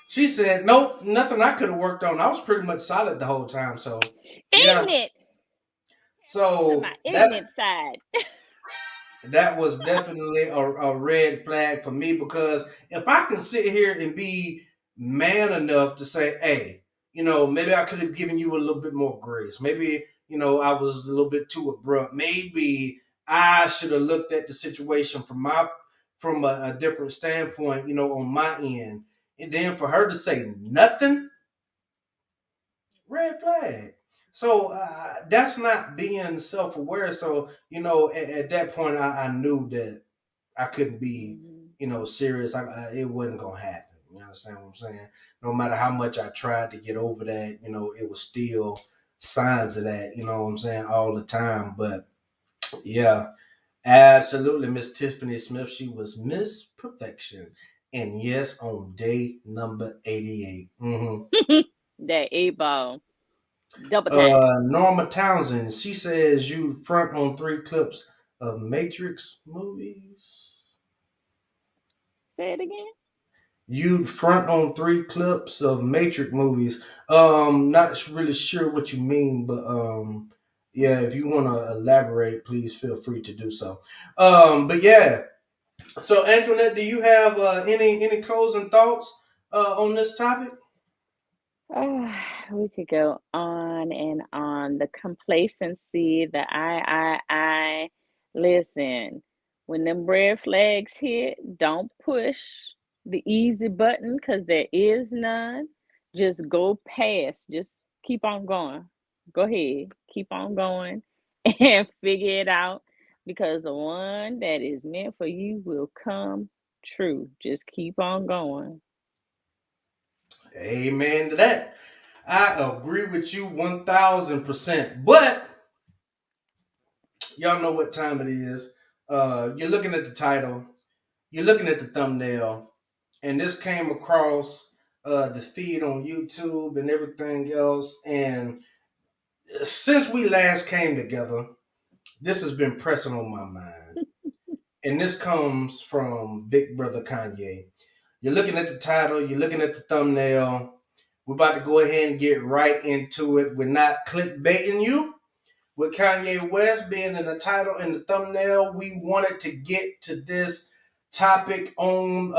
She said, nope, nothing I could have worked on. I was pretty much solid the whole time. So, yeah. Ignorant. To my So ignorant side. that was definitely a red flag for me because if I can sit here and be man enough to say, hey, maybe I could have given you a little bit more grace. Maybe, I was a little bit too abrupt. Maybe I should have looked at the situation from a different standpoint, on my end. And then for her to say nothing, red flag. So that's not being self aware. So, at that point, I knew that I couldn't be, Mhm. serious. It wasn't gonna happen. You understand what I'm saying? No matter how much I tried to get over that, it was still signs of that. You know what I'm saying? All the time. But yeah, absolutely, Miss Tiffany Smith. She was Miss Perfection, and yes, on day number 88. That eight ball. Double time. Norma Townsend. She says you front on 3 clips of Matrix movies. Say it again. You'd front on 3 clips of Matrix movies. Not really sure what you mean, but yeah, if you want to elaborate, please feel free to do so. But yeah. So Antoinette, do you have any closing thoughts on this topic? We could go on and on. The complacency, the I. Listen, when them red flags hit, don't push the easy button because there is none. Just go past. Just keep on going. Go ahead. Keep on going and figure it out because the one that is meant for you will come true. Just keep on going. Amen to that. I agree with you 1,000%. But y'all know what time it is. You're looking at the title, you're looking at the thumbnail, and this came across. the feed on YouTube and everything else. And since we last came together, this has been pressing on my mind. And this comes from Big Brother Kanye. You're looking at the title, you're looking at the thumbnail. We're about to go ahead and get right into it. We're not clickbaiting you. With Kanye West being in the title and the thumbnail, we wanted to get to this topic on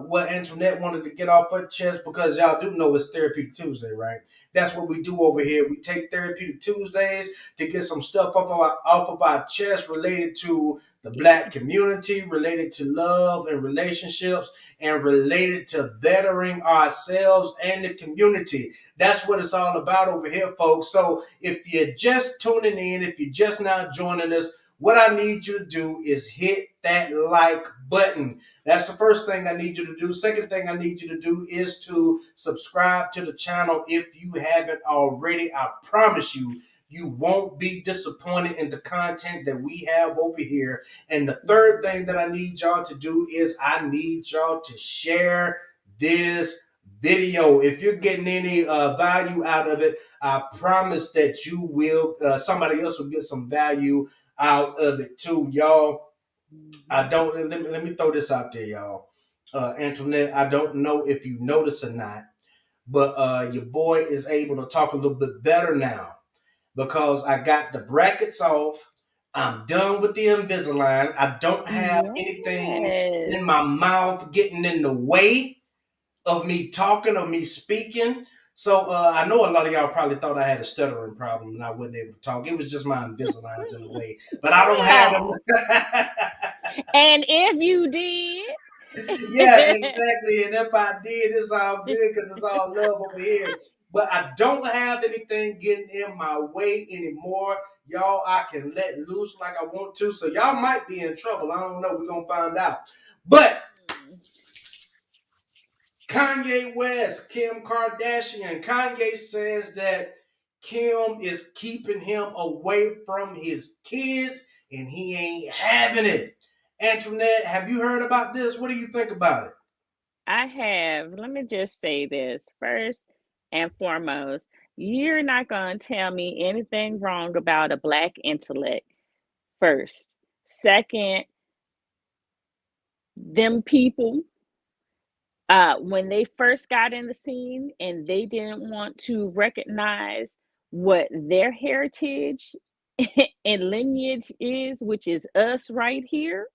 what Antoinette wanted to get off her chest, because y'all do know it's Therapeutic Tuesday, right? That's what we do over here. We take Therapeutic Tuesdays to get some stuff off of our chest related to the Yeah. Black community, related to love and relationships, and related to bettering ourselves and the community. That's what it's all about over here, folks. So if you're just tuning in, if you're just now joining us, what I need you to do is hit that like button. That's the first thing I need you to do. Second thing I need you to do is to subscribe to the channel if you haven't already. I promise you, you won't be disappointed in the content that we have over here. And the third thing that I need y'all to do is I need y'all to share this video. If you're getting any value out of it, I promise that you will. Somebody else will get some value out of it too, y'all. I Mhm. don't. Let me throw this out there, y'all. Antoinette, I don't know if you notice or not, but your boy is able to talk a little bit better now because I got the brackets off. I'm done with the Invisalign. I don't have anything in Yes. my mouth getting in the way of me talking or me speaking. So I know a lot of y'all probably thought I had a stuttering problem and I wasn't able to talk. It was just my Invisaligns in a way, but I don't have them. Well, and if you Yeah, did, exactly. And if I did, it's all good because it's all love over here. But I don't have anything getting in my way anymore. Y'all, I can let loose like I want to. So y'all might be in trouble. I don't know. We're going to find out. But Kanye West, Kim Kardashian. Kanye says that Kim is keeping him away from his kids and he ain't having it. Antoinette, have you heard about this? What do you think about it? I have, let me just say this first and foremost, you're not going to tell me anything wrong about a black intellect. First, second, them people, when they first got in the scene and they didn't want to recognize what their heritage and lineage is, which is us right here,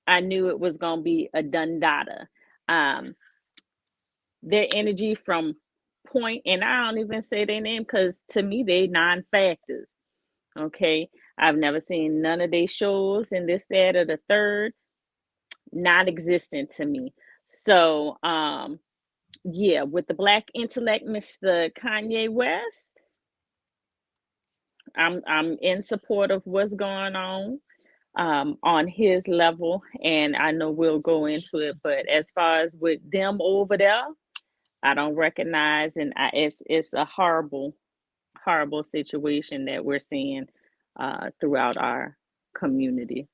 I knew it was going to be a dundada. Um, their energy from point, and I don't even say their name because to me they non-factors. Okay, I've never seen none of their shows and this, that, or the third, not existent to me. So, yeah, with the black intellect, Mr. Kanye West, I'm in support of what's going on his level, and I know we'll go into it. But as far as with them over there, I don't recognize, and it's a horrible situation that we're seeing throughout our community.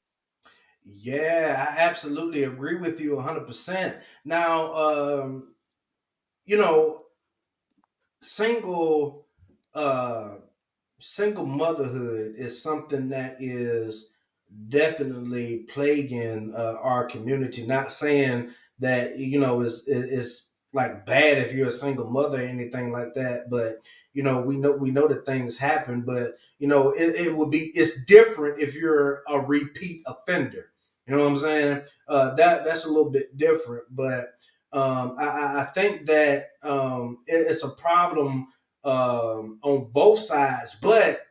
Yeah, I absolutely agree with you 100%. Now, you know, single uh single motherhood is something that is definitely plaguing our community. Not saying that it's like bad if you're a single mother or anything like that, but we know that things happen. But it would be it's different if you're a repeat offender. You know what I'm saying? That's a little bit different, but I think that it's a problem on both sides. But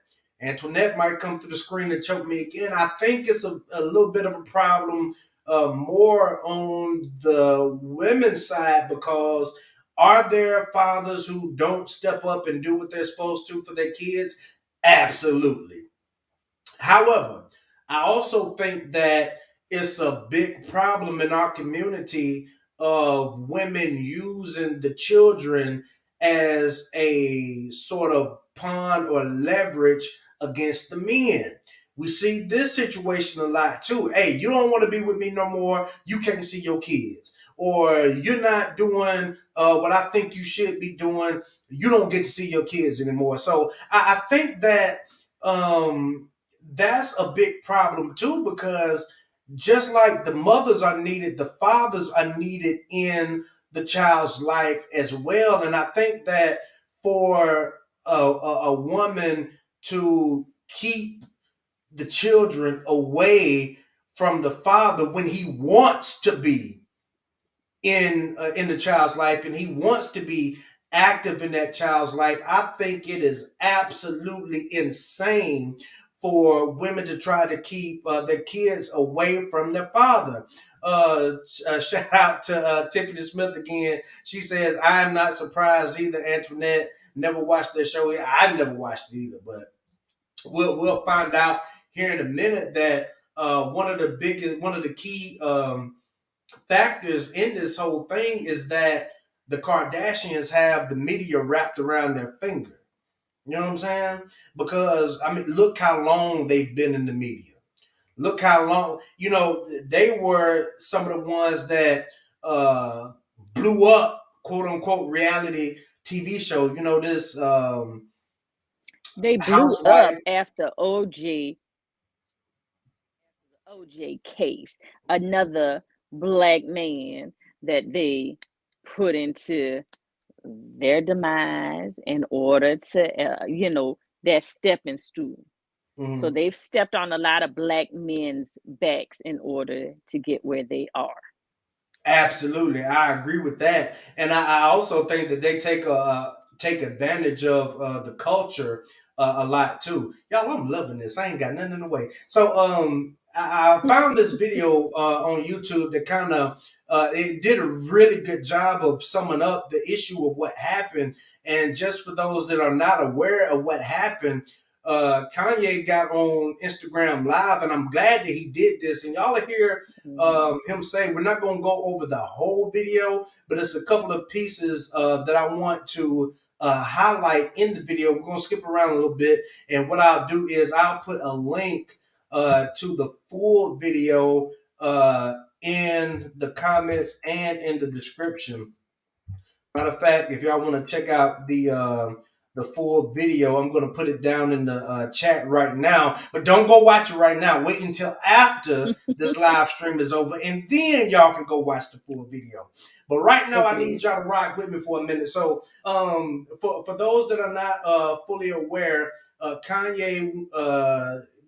Antoinette might come through the screen and choke me again. I think it's a little bit of a problem more on the women's side, because are there fathers who don't step up and do what they're supposed to for their kids? Absolutely. However, I also think that it's a big problem in our community of women using the children as a sort of pawn or leverage against the men. We see this situation a lot too. Hey, you don't want to be with me no more. You can't see your kids. or you're not doing what I think you should be doing, you don't get to see your kids anymore. So I think that that's a big problem too, because just like the mothers are needed, the fathers are needed in the child's life as well. And I think that for a woman to keep the children away from the father when he wants to be in the child's life and he wants to be active in that child's life, I think it is absolutely insane for women to try to keep their kids away from their father. Shout out to Tiffany Smith again. She says, I am not surprised either, Antoinette. Never watched their show. I never watched it either, but we'll find out here in a minute that one of the key factors in this whole thing is that the Kardashians have the media wrapped around their finger. You know what I'm saying? Because I mean, look how long they've been in the media. Look how long. You know, they were some of the ones that blew up, quote unquote, reality TV show. You know, this They blew housewife. up after OJ case, another black man that they put into their demise in order to, their stepping stool. So Mhm. they've stepped on a lot of black men's backs in order to get where they are. Absolutely, I agree with that, and I also think that they take advantage of the culture a lot too. Y'all, I'm loving this. I ain't got nothing in the way. So, I found this video on YouTube that kind of it did a really good job of summing up the issue of what happened. And just for those that are not aware of what happened, Kanye got on Instagram Live, and I'm glad that he did this. And y'all are here Mhm. him say we're not going to go over the whole video, but it's a couple of pieces that I want to highlight in the video. We're going to skip around a little bit, and what I'll do is I'll put a link to the full video in the comments and in the description. Matter of fact, if y'all want to check out the full video, I'm going to put it down in the chat right now. But don't go watch it right now. Wait until after this live stream is over, and then y'all can go watch the full video. But right now, I need Agreed. y'all to rock with me for a minute. So, for those that are not fully aware, Kanye,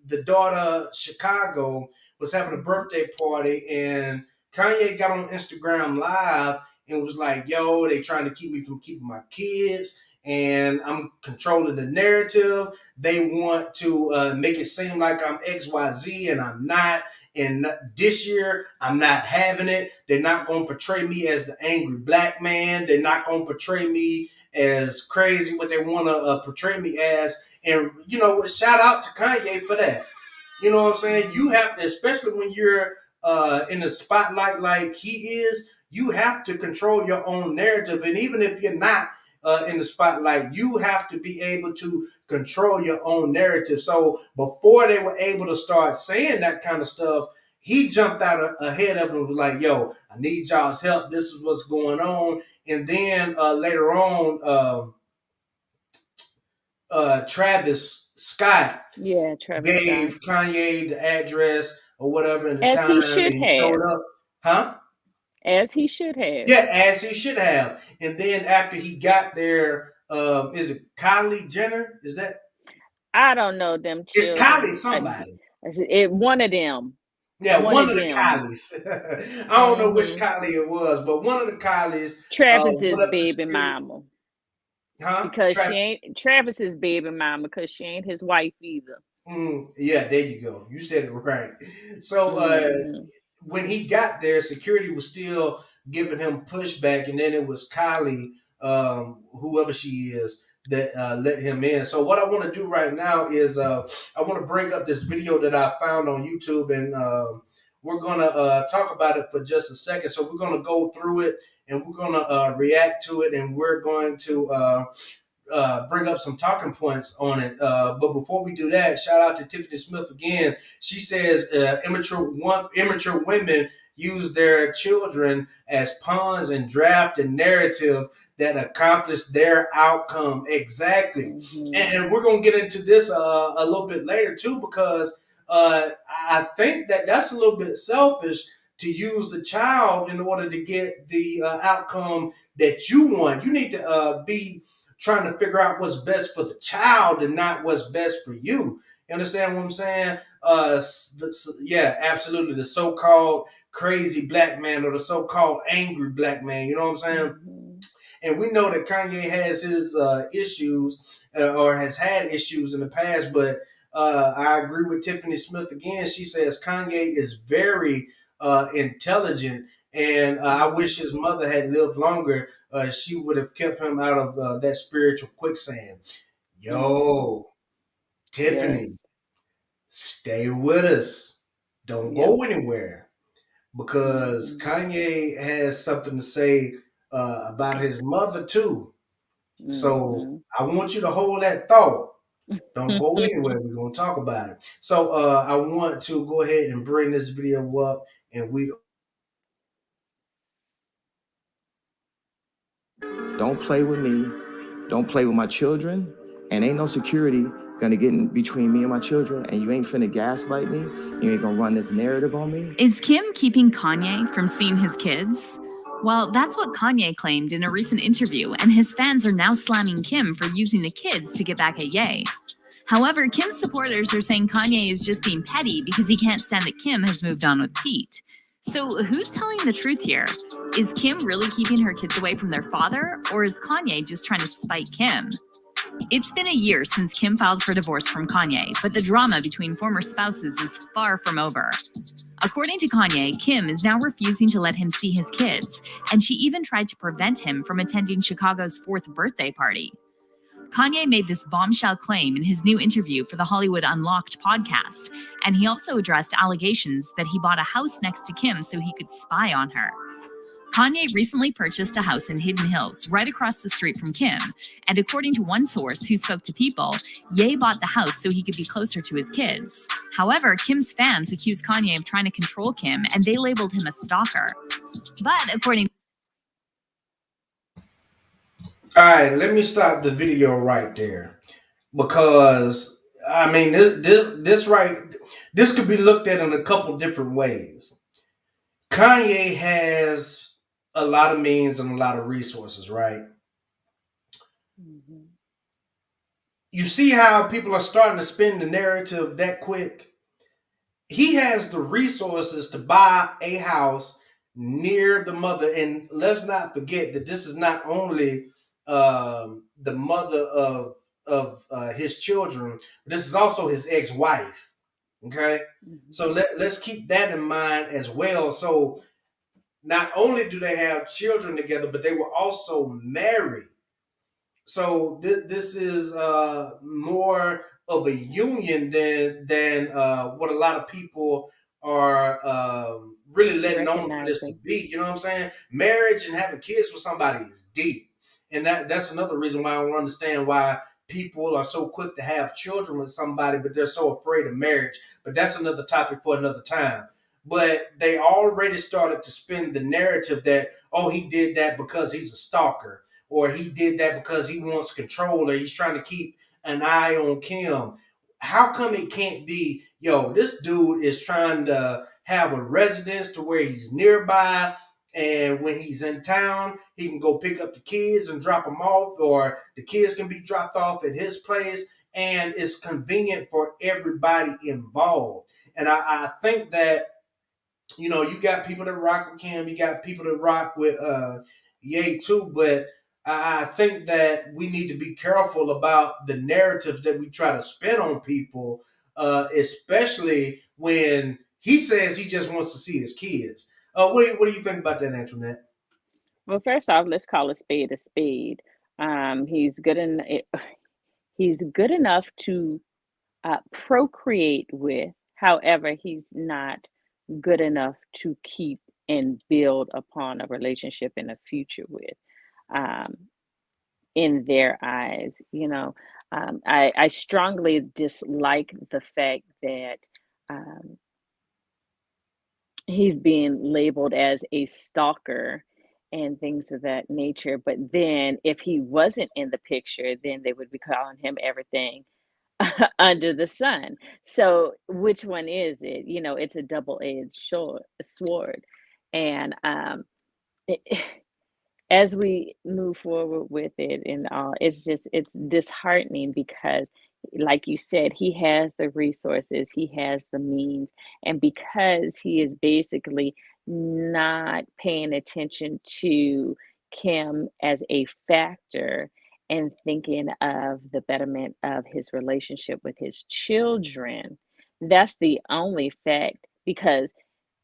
the daughter Chicago, was having a Mhm. birthday party, and Kanye got on Instagram Live and was like, yo, they trying to keep me from keeping my kids, and I'm controlling the narrative. They want to make it seem like I'm XYZ, and I'm not. And this year, I'm not having it. They're not going to portray me as the angry black man. They're not going to portray me as crazy what they want to portray me as. And, you know, shout out to Kanye for that. You know what I'm saying? You Mhm. have to, especially when you're in the spotlight like he is, you have to control your own narrative. And even if you're not in the spotlight, you have to be able to control your own narrative. So before they were able to start saying that kind of stuff, he jumped out ahead of them and was like, yo, I need y'all's help. This is what's going on. And then later on, Travis Scott Yeah, Travis Scott. gave Kanye the address or whatever in the As he time, should and he showed have. up. Huh? As he should have. Yeah, as he should have. And then after he got there, is it Kylie Jenner? Is that? I don't know them It's Kylie children. somebody. One of them. Yeah, One one of of the them. Kylies. I don't know which Hmm. Kylie it was, but one of the Kylies Travis's went up to baby security. mama. Huh? Because she ain't Travis's baby mama, because she ain't his wife either. Yeah, there you go. You said it right. So Hmm. when he got there, security was still giving him pushback, and then it was Kylie, whoever she is, that let him in. So what I want to do right now is I want to bring up this video that I found on YouTube, and we're gonna talk about it for just a second. So we're gonna go through it, and we're gonna react to it, and we're going to bring up some talking points on it. But before we do that, shout out to Tiffany Smith again. She says immature women use their children as pawns and draft a narrative that accomplish their outcome exactly. And we're gonna get into this a little bit later too, because I think that that's a little bit selfish to use the child in order to get the outcome that you want. You need to be trying to figure out what's best for the child and not what's best for you. You understand what I'm saying? Yeah, absolutely. The so-called crazy black man or the so-called angry black man. You know what I'm saying? And we know that Kanye has his issues or has had issues in the past, but I agree with Tiffany Smith again. She says Kanye is very intelligent, and I wish his mother had lived longer. She would have kept him out of that spiritual quicksand. Yo, Yes. Tiffany, stay with us. Don't Yep. go anywhere because Kanye has something to say about his mother too. So I want you to hold that thought. Don't go anywhere. We're gonna talk about it. So I want to go ahead and bring this video up, and we Don't play with me. Don't play with my children. And ain't no security gonna get in between me and my children. And you ain't finna gaslight me. You ain't gonna run this narrative on me. Is Kim keeping Kanye from seeing his kids? Well, that's what Kanye claimed in a recent interview, and his fans are now slamming Kim for using the kids to get back at Ye. However, Kim's supporters are saying Kanye is just being petty because he can't stand that Kim has moved on with Pete. So, who's telling the truth here? Is Kim really keeping her kids away from their father, or is Kanye just trying to spite Kim? It's been a year since Kim filed for divorce from Kanye, but the drama between former spouses is far from over. According to Kanye, Kim is now refusing to let him see his kids, and she even tried to prevent him from attending Chicago's 4th birthday party. Kanye made this bombshell claim in his new interview for the Hollywood Unlocked podcast, and he also addressed allegations that he bought a house next to Kim so he could spy on her. Kanye recently purchased a house in Hidden Hills, right across the street from Kim, and according to one source who spoke to People, Ye bought the house so he could be closer to his kids. However, Kim's fans accused Kanye of trying to control Kim, and they labeled him a stalker. But according all right, let me stop the video right there because I mean this could be looked at in a couple different ways. Kanye has a lot of means and a lot of resources, right? You see how people are starting to spin the narrative that quick? He has the resources to buy a house near the mother. And let's not forget that this is not only the mother of his children, but this is also his ex-wife. Okay. So let's keep that in mind as well. So not only do they have children together, but they were also married. So this is more of a union than what a lot of people are really letting on for this to Recognizing. be. You know what I'm saying? Marriage and having kids with somebody is deep, and that's another reason why I don't understand why people are so quick to have children with somebody, but they're so afraid of marriage. But that's another topic for another time. But they already started to spin the narrative that, oh, he did that because he's a stalker, or he did that because he wants control, or he's trying to keep an eye on Kim. How come it can't be, yo, this dude is trying to have a residence to where he's nearby, and when he's in town, he can go pick up the kids and drop them off, or the kids can be dropped off at his place, and it's convenient for everybody involved. And I think that, you know, you got people that rock with Kim, you got people that rock with Ye too, but I think that we need to be careful about the narratives that we try to spin on people, especially when he says he just wants to see his kids. What do you think about that, Antoinette? Well, first off, let's call a spade a spade. He's good he's good enough to procreate with. However, he's not good enough to keep and build upon a relationship in the future with. Um, in their eyes, I strongly dislike the fact that um, he's being labeled as a stalker and things of that nature. But then if he wasn't in the picture, then they would be calling him everything under the sun. So which one is it? You know, it's a double-edged sword. And it, as we move forward with it and all, it's disheartening because, like you said, he has the resources, he has the means, and because he is basically not paying attention to Kim as a factor and thinking of the betterment of his relationship with his children. That's the only fact, because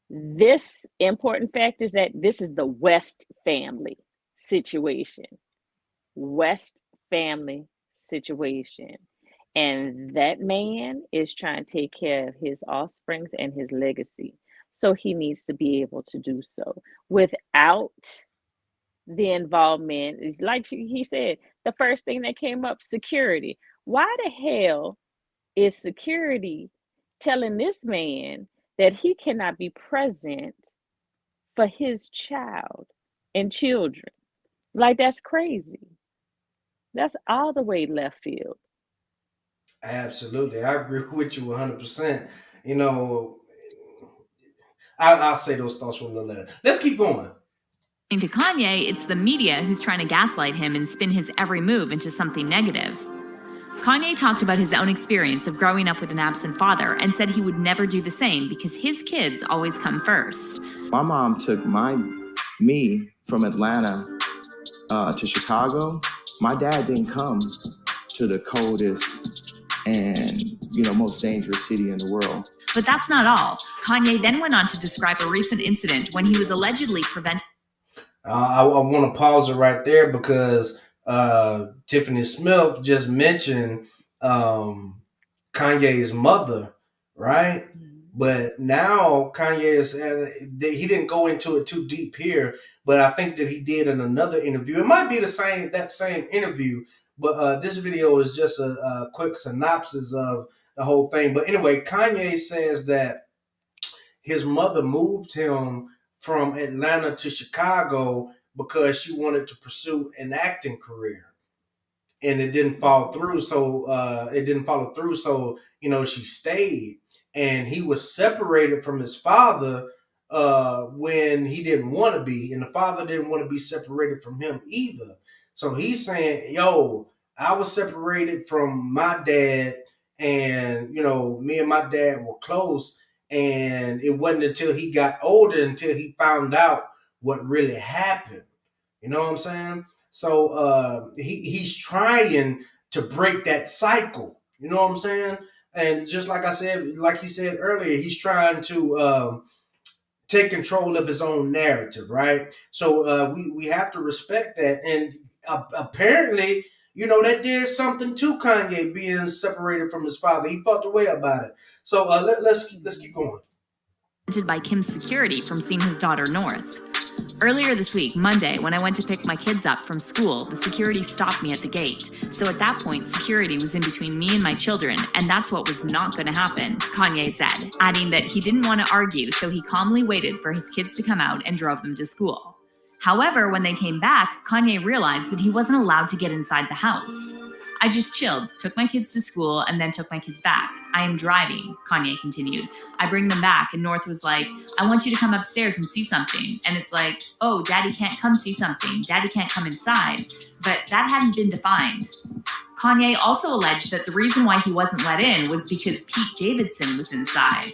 this important fact is that this is the West family situation. West family situation. And that man is trying to take care of his offsprings and his legacy. So he needs to be able to do so without the involvement. Like he said, the first thing that came up, security. Why the hell is security telling this man that he cannot be present for his child and children? Like, that's crazy. That's all the way left field. Absolutely, I agree with you 100%. You know, I'll say those thoughts from the letter. Let's keep going. To Kanye, it's the media who's trying to gaslight him and spin his every move into something negative. Kanye talked about his own experience of growing up with an absent father and said he would never do the same because his kids always come first. My mom took me from Atlanta to Chicago. My dad didn't come to the coldest and most dangerous city in the world. But that's not all. Kanye then went on to describe a recent incident when he was allegedly prevented. I want to pause it right there because Tiffany Smith just mentioned Kanye's mother, right? But now Kanye he didn't go into it too deep here, but I think that he did in another interview. It might be that same interview, but this video is just a quick synopsis of the whole thing. But anyway, Kanye says that his mother moved him from Atlanta to Chicago because she wanted to pursue an acting career, and it didn't fall through. So it didn't follow through. So she stayed, and he was separated from his father when he didn't want to be, and the father didn't want to be separated from him either. So he's saying, "Yo, I was separated from my dad, and me and my dad were close." And it wasn't until he got older until he found out what really happened. You know what I'm saying? So he's trying to break that cycle. You know what I'm saying? And just like I said, like he said earlier, he's trying to take control of his own narrative, right? So we have to respect that. And apparently, that did something to Kanye being separated from his father. He felt the way about it. So let's keep going. By Kim's security from seeing his daughter north. Earlier this week, Monday, when I went to pick my kids up from school, the security stopped me at the gate. So at that point, security was in between me and my children, and that's what was not going to happen, Kanye said, adding that he didn't want to argue, so he calmly waited for his kids to come out and drove them to school. However, when they came back, Kanye realized that he wasn't allowed to get inside the house. I just chilled, took my kids to school, and then took my kids back. I am driving, Kanye continued. I bring them back, and North was like, I want you to come upstairs and see something. And it's like, oh, Daddy can't come see something. Daddy can't come inside. But that hadn't been defined. Kanye also alleged that the reason why he wasn't let in was because Pete Davidson was inside.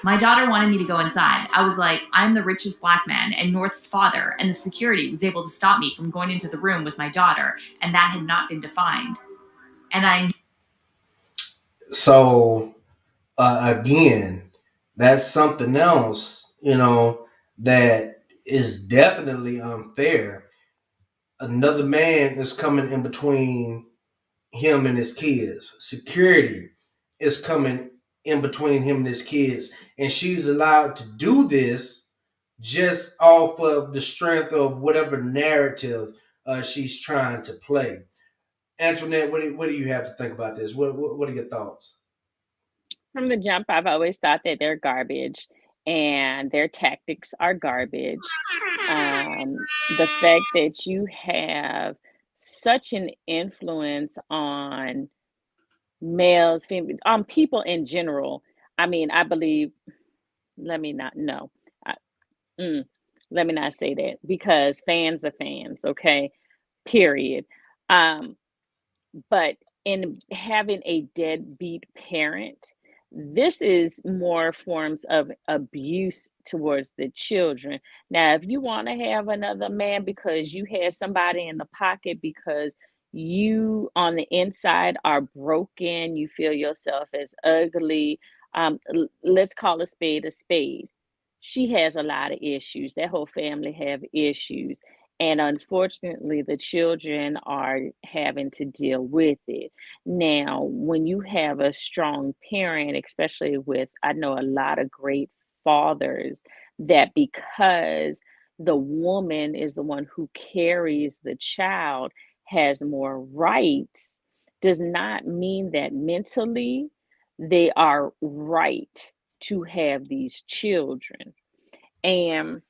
My daughter wanted me to go inside. I was like, I'm the richest black man and North's father, and the security was able to stop me from going into the room with my daughter, and that had not been defined. So again, that's something else, that is definitely unfair. Another man is coming in between him and his kids. Security is coming in between him and his kids, and she's allowed to do this just off of the strength of whatever narrative she's trying to play. Antoinette, what do you have to think about this? What are your thoughts? From the jump, I've always thought that they're garbage. and their tactics are garbage. The fact that you have such an influence on males, on people in general. I mean, I believe, let me not, no, I, let me not say that, because fans are fans, okay? Period. Um, but in having a deadbeat parent, this is more forms of abuse towards the children. Now, if you want to have another man because you had somebody in the pocket, because you on the inside are broken, you feel yourself as ugly, let's call a spade a spade. She has a lot of issues. That whole family have issues. And unfortunately, the children are having to deal with it. Now, when you have a strong parent, especially with, I know a lot of great fathers, that because the woman is the one who carries the child, has more rights, does not mean that mentally they are right to have these children. And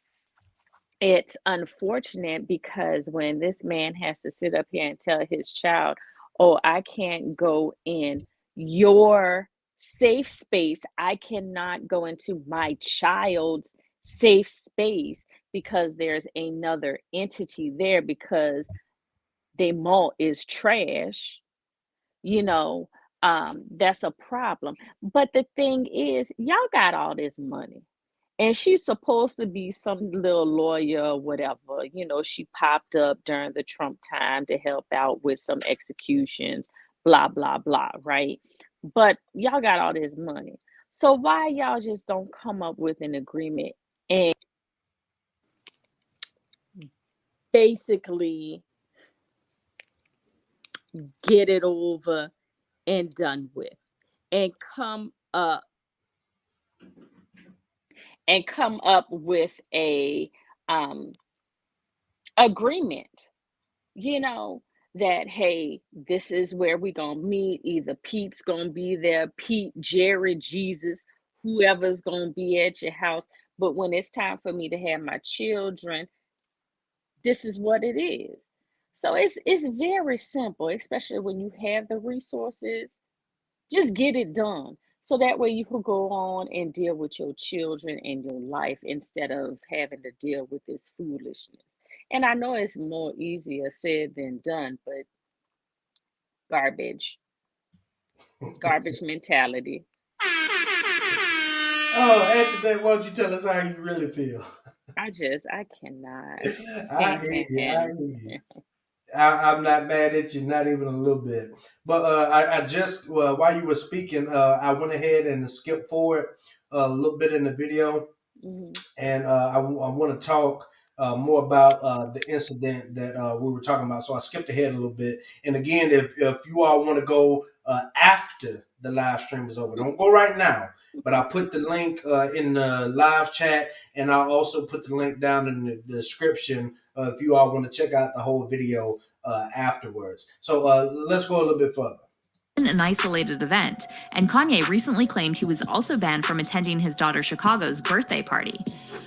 it's unfortunate because when this man has to sit up here and tell his child, oh, I can't go in your safe space, I cannot go into my child's safe space because there's another entity there, because their malt is trash, you know, that's a problem. But the thing is, y'all got all this money. And she's supposed to be some little lawyer or whatever. You know, she popped up during the Trump time to help out with some executions, blah, blah, blah, right? But y'all got all this money. So why y'all just don't come up with an agreement and basically get it over and done with, and come up with a agreement, you know, that hey, this is where we gonna meet. Either Pete's gonna be there, Pete, Jared, Jesus, whoever's gonna be at your house. But when it's time for me to have my children, this is what it is. So it's very simple, especially when you have the resources. Just get it done. So that way you can go on and deal with your children and your life instead of having to deal with this foolishness. And I know it's more easier said than done, but garbage, garbage mentality. Oh, Antoinette, why don't you tell us how you really feel? I cannot I hear you. I stand. hear you. I'm not mad at you, not even a little bit. But I just while you were speaking, I went ahead and skipped forward a little bit in the video, Mhm. and I want to talk more about the incident that we were talking about. So I skipped ahead a little bit. And again, if you all want to go after the live stream is over, don't go right now. But I put the link in the live chat, and I'll also put the link down in the description if you all want to check out the whole video afterwards. So let's go a little bit further. An isolated event, and Kanye recently claimed he was also banned from attending his daughter Chicago's birthday party.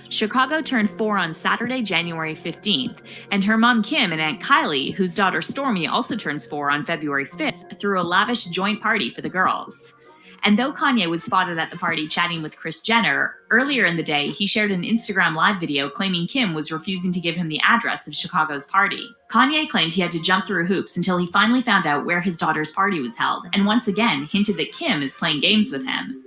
Chicago turned 4 on Saturday, January 15th, and her mom Kim and Aunt Kylie, whose daughter Stormy also turns 4 on February 5th, threw a lavish joint party for the girls. And though Kanye was spotted at the party chatting with Kris Jenner, earlier in the day he shared an Instagram live video claiming Kim was refusing to give him the address of Chicago's party. Kanye claimed he had to jump through hoops until he finally found out where his daughter's party was held, and once again hinted that Kim is playing games with him.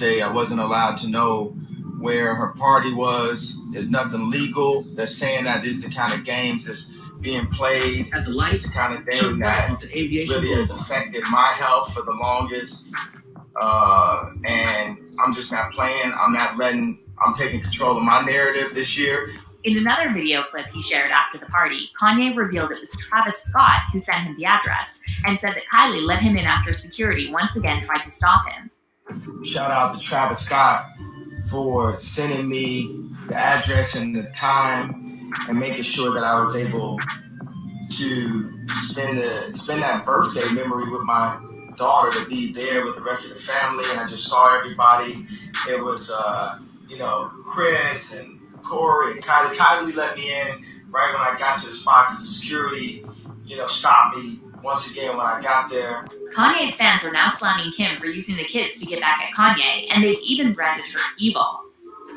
I wasn't allowed to know where her party was. There's nothing legal. They're saying that this is the kind of games that's being played. At the lights, the kind of thing that really has affected my health for the longest. And I'm just not playing. I'm taking control of my narrative this year. In another video clip he shared after the party, Kanye revealed it was Travis Scott who sent him the address and said that Kylie let him in after security once again tried to stop him. Shout out to Travis Scott for sending me the address and the time and making sure that I was able to spend that birthday memory with my daughter, to be there with the rest of the family. And I just saw everybody. It was Chris and Corey and Kylie. Kylie let me in right when I got to the spot because the security, stopped me once again when I got there. Kanye's fans are now slamming Kim for using the kids to get back at Kanye, and they've even branded her evil.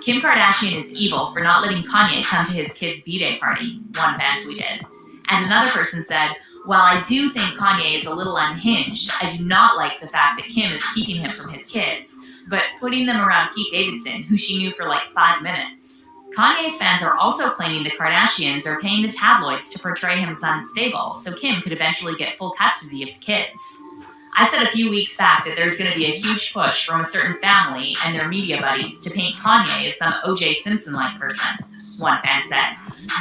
Kim Kardashian is evil for not letting Kanye come to his kids' B-Day party, one fan tweeted. And another person said, while I do think Kanye is a little unhinged, I do not like the fact that Kim is keeping him from his kids, but putting them around Pete Davidson, who she knew for like 5 minutes. Kanye's fans are also claiming the Kardashians are paying the tabloids to portray him as unstable, so Kim could eventually get full custody of the kids. I said a few weeks back that there's going to be a huge push from a certain family and their media buddies to paint Kanye as some O.J. Simpson-like person, one fan said.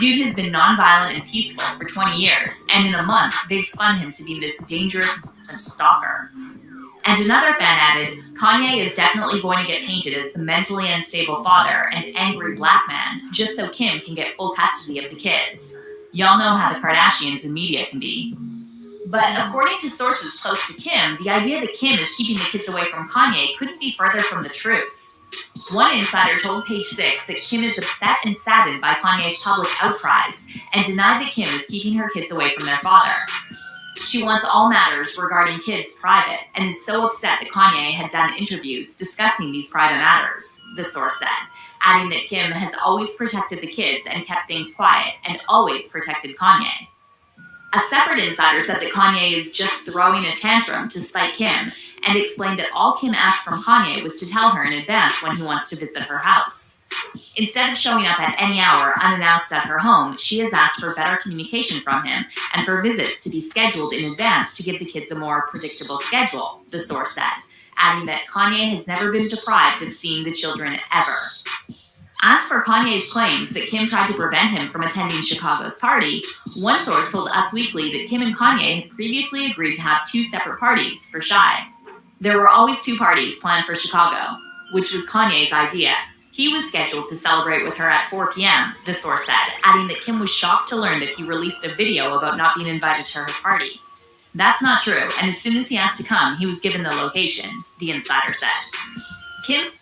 Dude has been nonviolent and peaceful for 20 years, and in a month, they've spun him to be this dangerous stalker. And another fan added, Kanye is definitely going to get painted as the mentally unstable father and angry black man, just so Kim can get full custody of the kids. Y'all know how the Kardashians and media can be. But according to sources close to Kim, the idea that Kim is keeping the kids away from Kanye couldn't be further from the truth. One insider told Page 6 that Kim is upset and saddened by Kanye's public outcries and denied that Kim is keeping her kids away from their father. She wants all matters regarding kids private and is so upset that Kanye had done interviews discussing these private matters, the source said, adding that Kim has always protected the kids and kept things quiet and always protected Kanye. A separate insider said that Kanye is just throwing a tantrum to spite Kim and explained that all Kim asked from Kanye was to tell her in advance when he wants to visit her house. Instead of showing up at any hour unannounced at her home, she has asked for better communication from him and for visits to be scheduled in advance to give the kids a more predictable schedule, the source said, adding that Kanye has never been deprived of seeing the children ever. As for Kanye's claims that Kim tried to prevent him from attending Chicago's party, one source told Us Weekly that Kim and Kanye had previously agreed to have 2 separate parties for Shy. There were always 2 parties planned for Chicago, which was Kanye's idea. He was scheduled to celebrate with her at 4 p.m., the source said, adding that Kim was shocked to learn that he released a video about not being invited to her party. That's not true, and as soon as he asked to come, he was given the location, the insider said. Kim?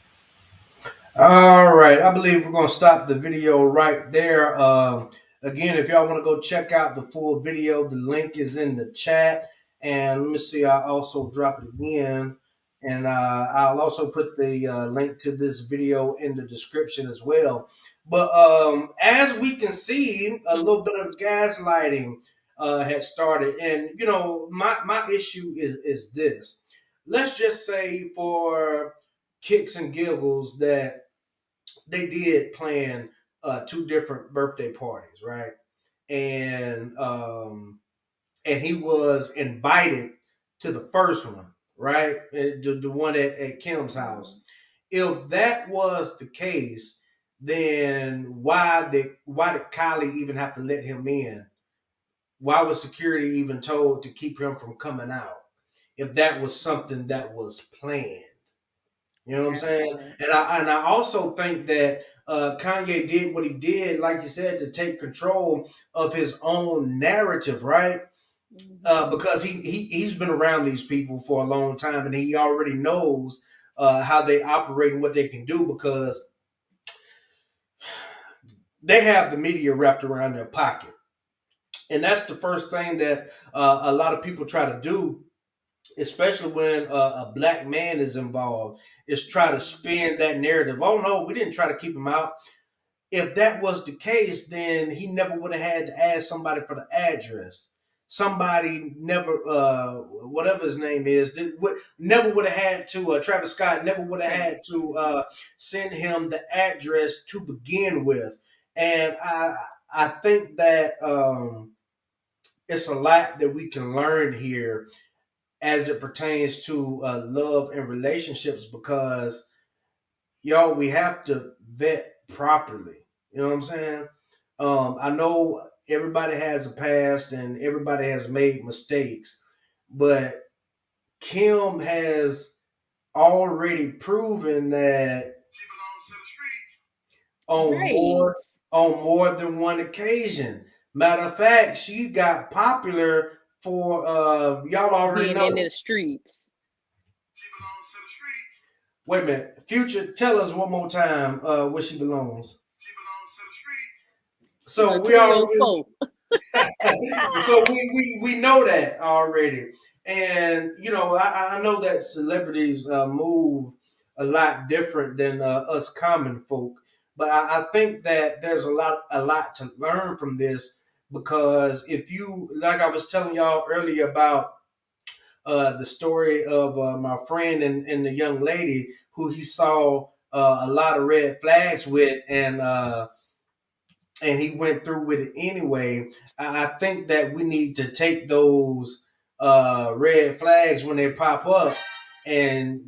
All right, I believe we're going to stop the video right there. Again, if y'all want to go check out the full video, the link is in the chat. And let me see, I'll also drop it again. And I'll also put the link to this video in the description as well. But as we can see, a little bit of gaslighting had started. And, my issue is this. Let's just say for kicks and giggles that they did plan 2 different birthday parties, right? And he was invited to the first one, right? The one at Kim's house. If that was the case, then why did Kylie even have to let him in? Why was security even told to keep him from coming out? If that was something that was planned. You know what I'm saying? And I also think that Kanye did what he did, like you said, to take control of his own narrative, right? Because he's been around these people for a long time, and he already knows how they operate and what they can do because they have the media wrapped around their pocket, and that's the first thing that a lot of people try to do, especially when a black man is involved, is try to spin that narrative. Oh no, we didn't try to keep him out. If that was the case, then he never would have had to ask somebody for the address. Somebody never, whatever his name is, never would have had to, Travis Scott never would have had to send him the address to begin with. And I think that it's a lot that we can learn here as it pertains to love and relationships because, we have to vet properly. You know what I'm saying? I know everybody has a past and everybody has made mistakes, but Kim has already proven that She belongs to the streets. On more than one occasion. Matter of fact, she got popular for y'all already being know in the streets. She belongs to the streets. Wait a minute. Future, tell us one more time where she belongs. She belongs to the streets. So we all 304. so we know that already. And you know, I know that celebrities move a lot different than us common folk. But I think that there's a lot to learn from this, because if you, like I was telling y'all earlier about the story of my friend and the young lady who he saw a lot of red flags with, and he went through with it anyway. I think that we need to take those red flags when they pop up, and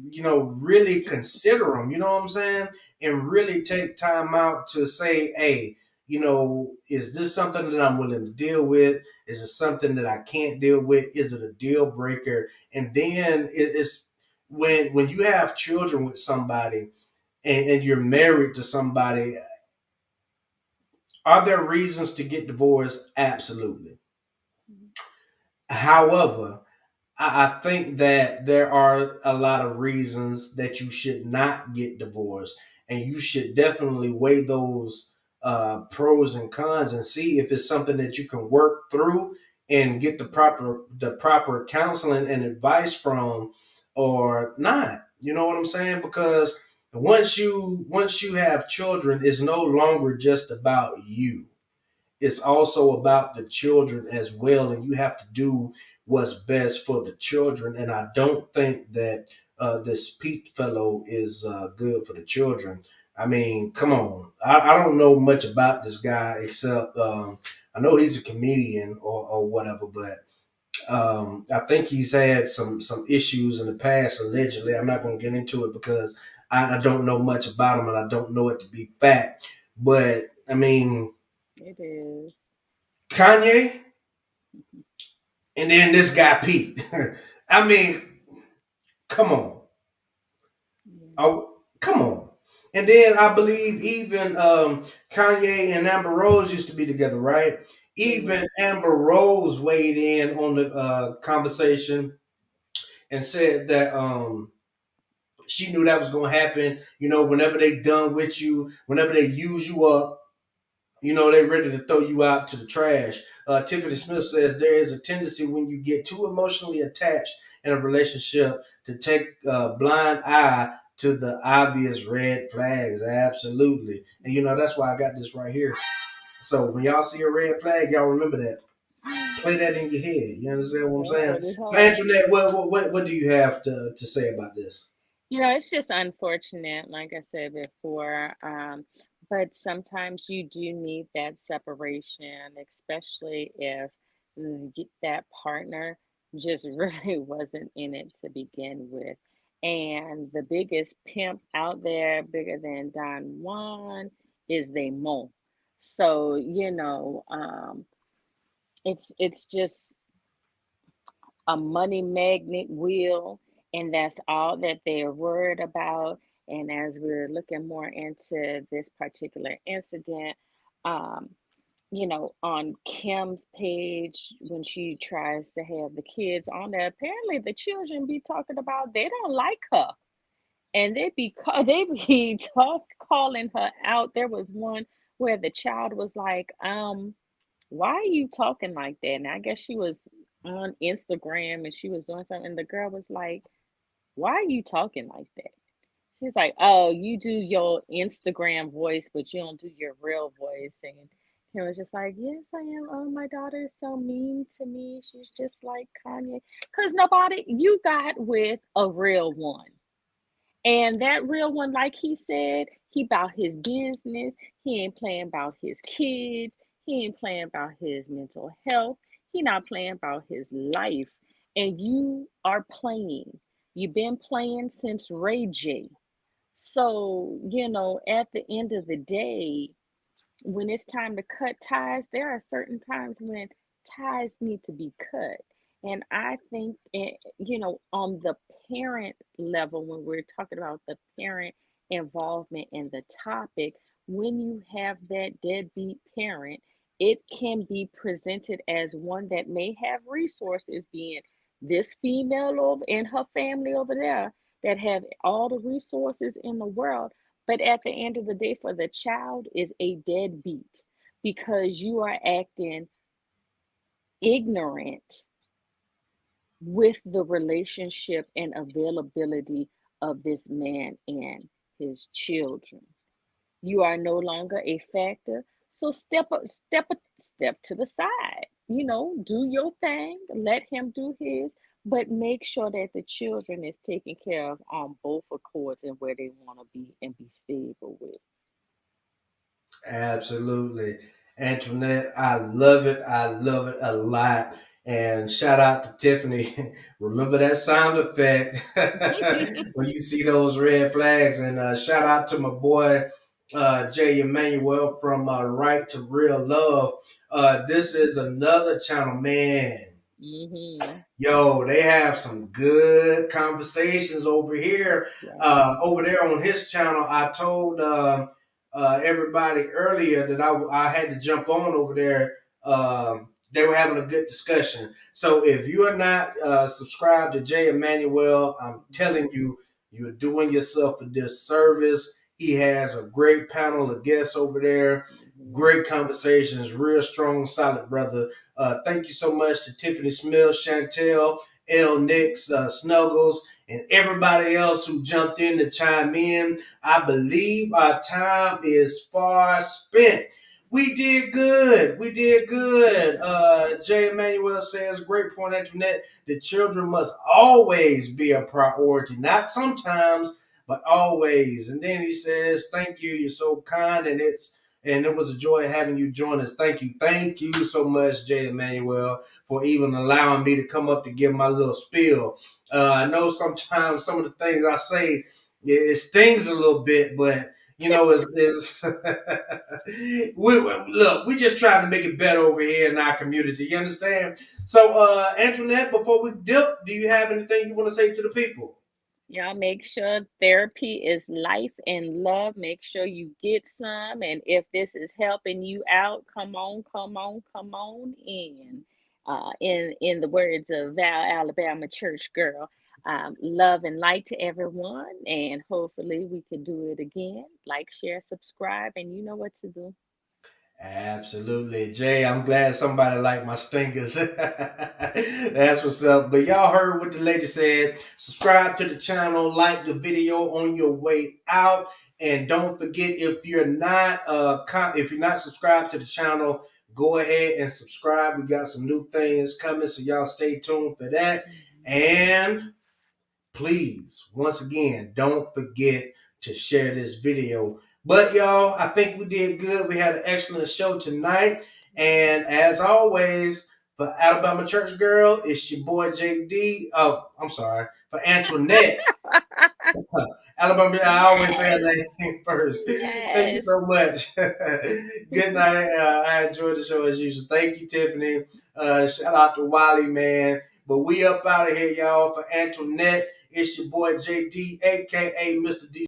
really consider them. You know what I'm saying? And really take time out to say, hey, is this something that I'm willing to deal with? Is it something that I can't deal with? Is it a deal breaker? And then it's when you have children with somebody, and you're married to somebody. Are there reasons to get divorced? Absolutely. However, I think that there are a lot of reasons that you should not get divorced, and you should definitely weigh those pros and cons and see if it's something that you can work through and get the proper counseling and advice from, or not. You know what I'm saying? Because once you have children, it's no longer just about you, it's also about the children as well, and you have to do what's best for the children. And I don't think that this Pete fellow is good for the children. I mean, come on. I don't know much about this guy except I know he's a comedian or whatever, but I think he's had some issues in the past allegedly. I'm not going to get into it because I don't know much about him and I don't know it to be fact. But I mean, It is. Kanye, and then this guy Pete. I mean, come on. Yeah. Oh, come on. And then I believe even Kanye and Amber Rose used to be together, right? They Even were. Amber Rose weighed in on the conversation and said that she knew that was going to happen. Whenever they done with you, whenever they use you up, they're ready to throw you out to the trash. Tiffany Smith says there is a tendency when you get too emotionally attached in a relationship to take a blind eye to the obvious red flags. Absolutely. And that's why I got this right here. So when y'all see a red flag, y'all remember that. Play that in your head. You understand what I'm That's saying? what it has. Antoinette, what do you have to say about this? It's just unfortunate, like I said before. But sometimes you do need that separation, especially if that partner just really wasn't in it to begin with. And the biggest pimp out there, bigger than Don Juan, is they Mo. So, it's just a money magnet wheel, and that's all that they're worried about. And as we're looking more into this particular incident, um, on Kim's page, when she tries to have the kids on there, apparently the children be talking about they don't like her, and they be calling her out. There was one where the child was like, why are you talking like that? And I guess she was on Instagram and she was doing something. And the girl was like, why are you talking like that? She's like, oh, you do your Instagram voice, but you don't do your real voice. And he was just like, yes, I am. Oh, my daughter is so mean to me. She's just like Kanye. Because you got with a real one. And that real one, like he said, he about his business. He ain't playing about his kids. He ain't playing about his mental health. He not playing about his life. And you are playing. You've been playing since Ray J. So, at the end of the day, when it's time to cut ties, there are certain times when ties need to be cut. And I think, on the parent level, when we're talking about the parent involvement in the topic, when you have that deadbeat parent, it can be presented as one that may have resources, being this female over and her family over there. that have all the resources in the world, but at the end of the day, for the child, is a deadbeat because you are acting ignorant with the relationship and availability of this man and his children. You are no longer a factor. So step to the side. Do your thing, let him do his, but make sure that the children is taken care of on both accords and where they want to be and be stable with. Absolutely. Antoinette, I love it. I love it a lot. And shout out to Tiffany. Remember that sound effect when you see those red flags. And shout out to my boy, Jay Emmanuel from Right to Real Love. This is another channel, man. Mm-hmm. Yo, they have some good conversations over here. Right. Over there on his channel, I told everybody earlier that I had to jump on over there. They were having a good discussion. So if you are not subscribed to Jay Emmanuel, I'm telling you, you're doing yourself a disservice. He has a great panel of guests over there. Mm-hmm. Great conversations, real strong, solid brother. Thank you so much to Tiffany Smith, Chantel, L. Nix, Snuggles, and everybody else who jumped in to chime in. I believe our time is far spent. We did good. We did good. Jay Emmanuel says, great point, Antoinette. The children must always be a priority, not sometimes, but always. And then he says, thank you. You're so kind. And it was a joy having you join us. Thank you. Thank you so much, Jay Emmanuel, for even allowing me to come up to give my little spiel. I know sometimes some of the things I say, it stings a little bit, but it's we just trying to make it better over here in our community. You understand? So, Antoinette, before we dip, do you have anything you want to say to the people? Y'all make sure therapy is life and love. Make sure you get some. And if this is helping you out, come on, come on, come on in. In the words of Val Alabama Church Girl, love and light to everyone. And hopefully we can do it again. Like, share, subscribe, and you know what to do. Absolutely. Jay, I'm glad somebody liked my stinkers. That's what's up. But y'all heard what the lady said. Subscribe to the channel, like the video on your way out. And don't forget, if you're not subscribed to the channel, go ahead and subscribe. We got some new things coming, so y'all stay tuned for that. And please, once again, don't forget to share this video. But y'all, I think we did good. We had an excellent show tonight. And as always, for Alabama Church Girl, it's your boy JD. Oh, I'm sorry. For Antoinette. Alabama, I always say her name first. Thank you Yes. so much. Good night. I enjoyed the show as usual. Thank you, Tiffany. Shout out to Wiley, man. But we up out of here, y'all. For Antoinette, it's your boy JD, aka Mr. D.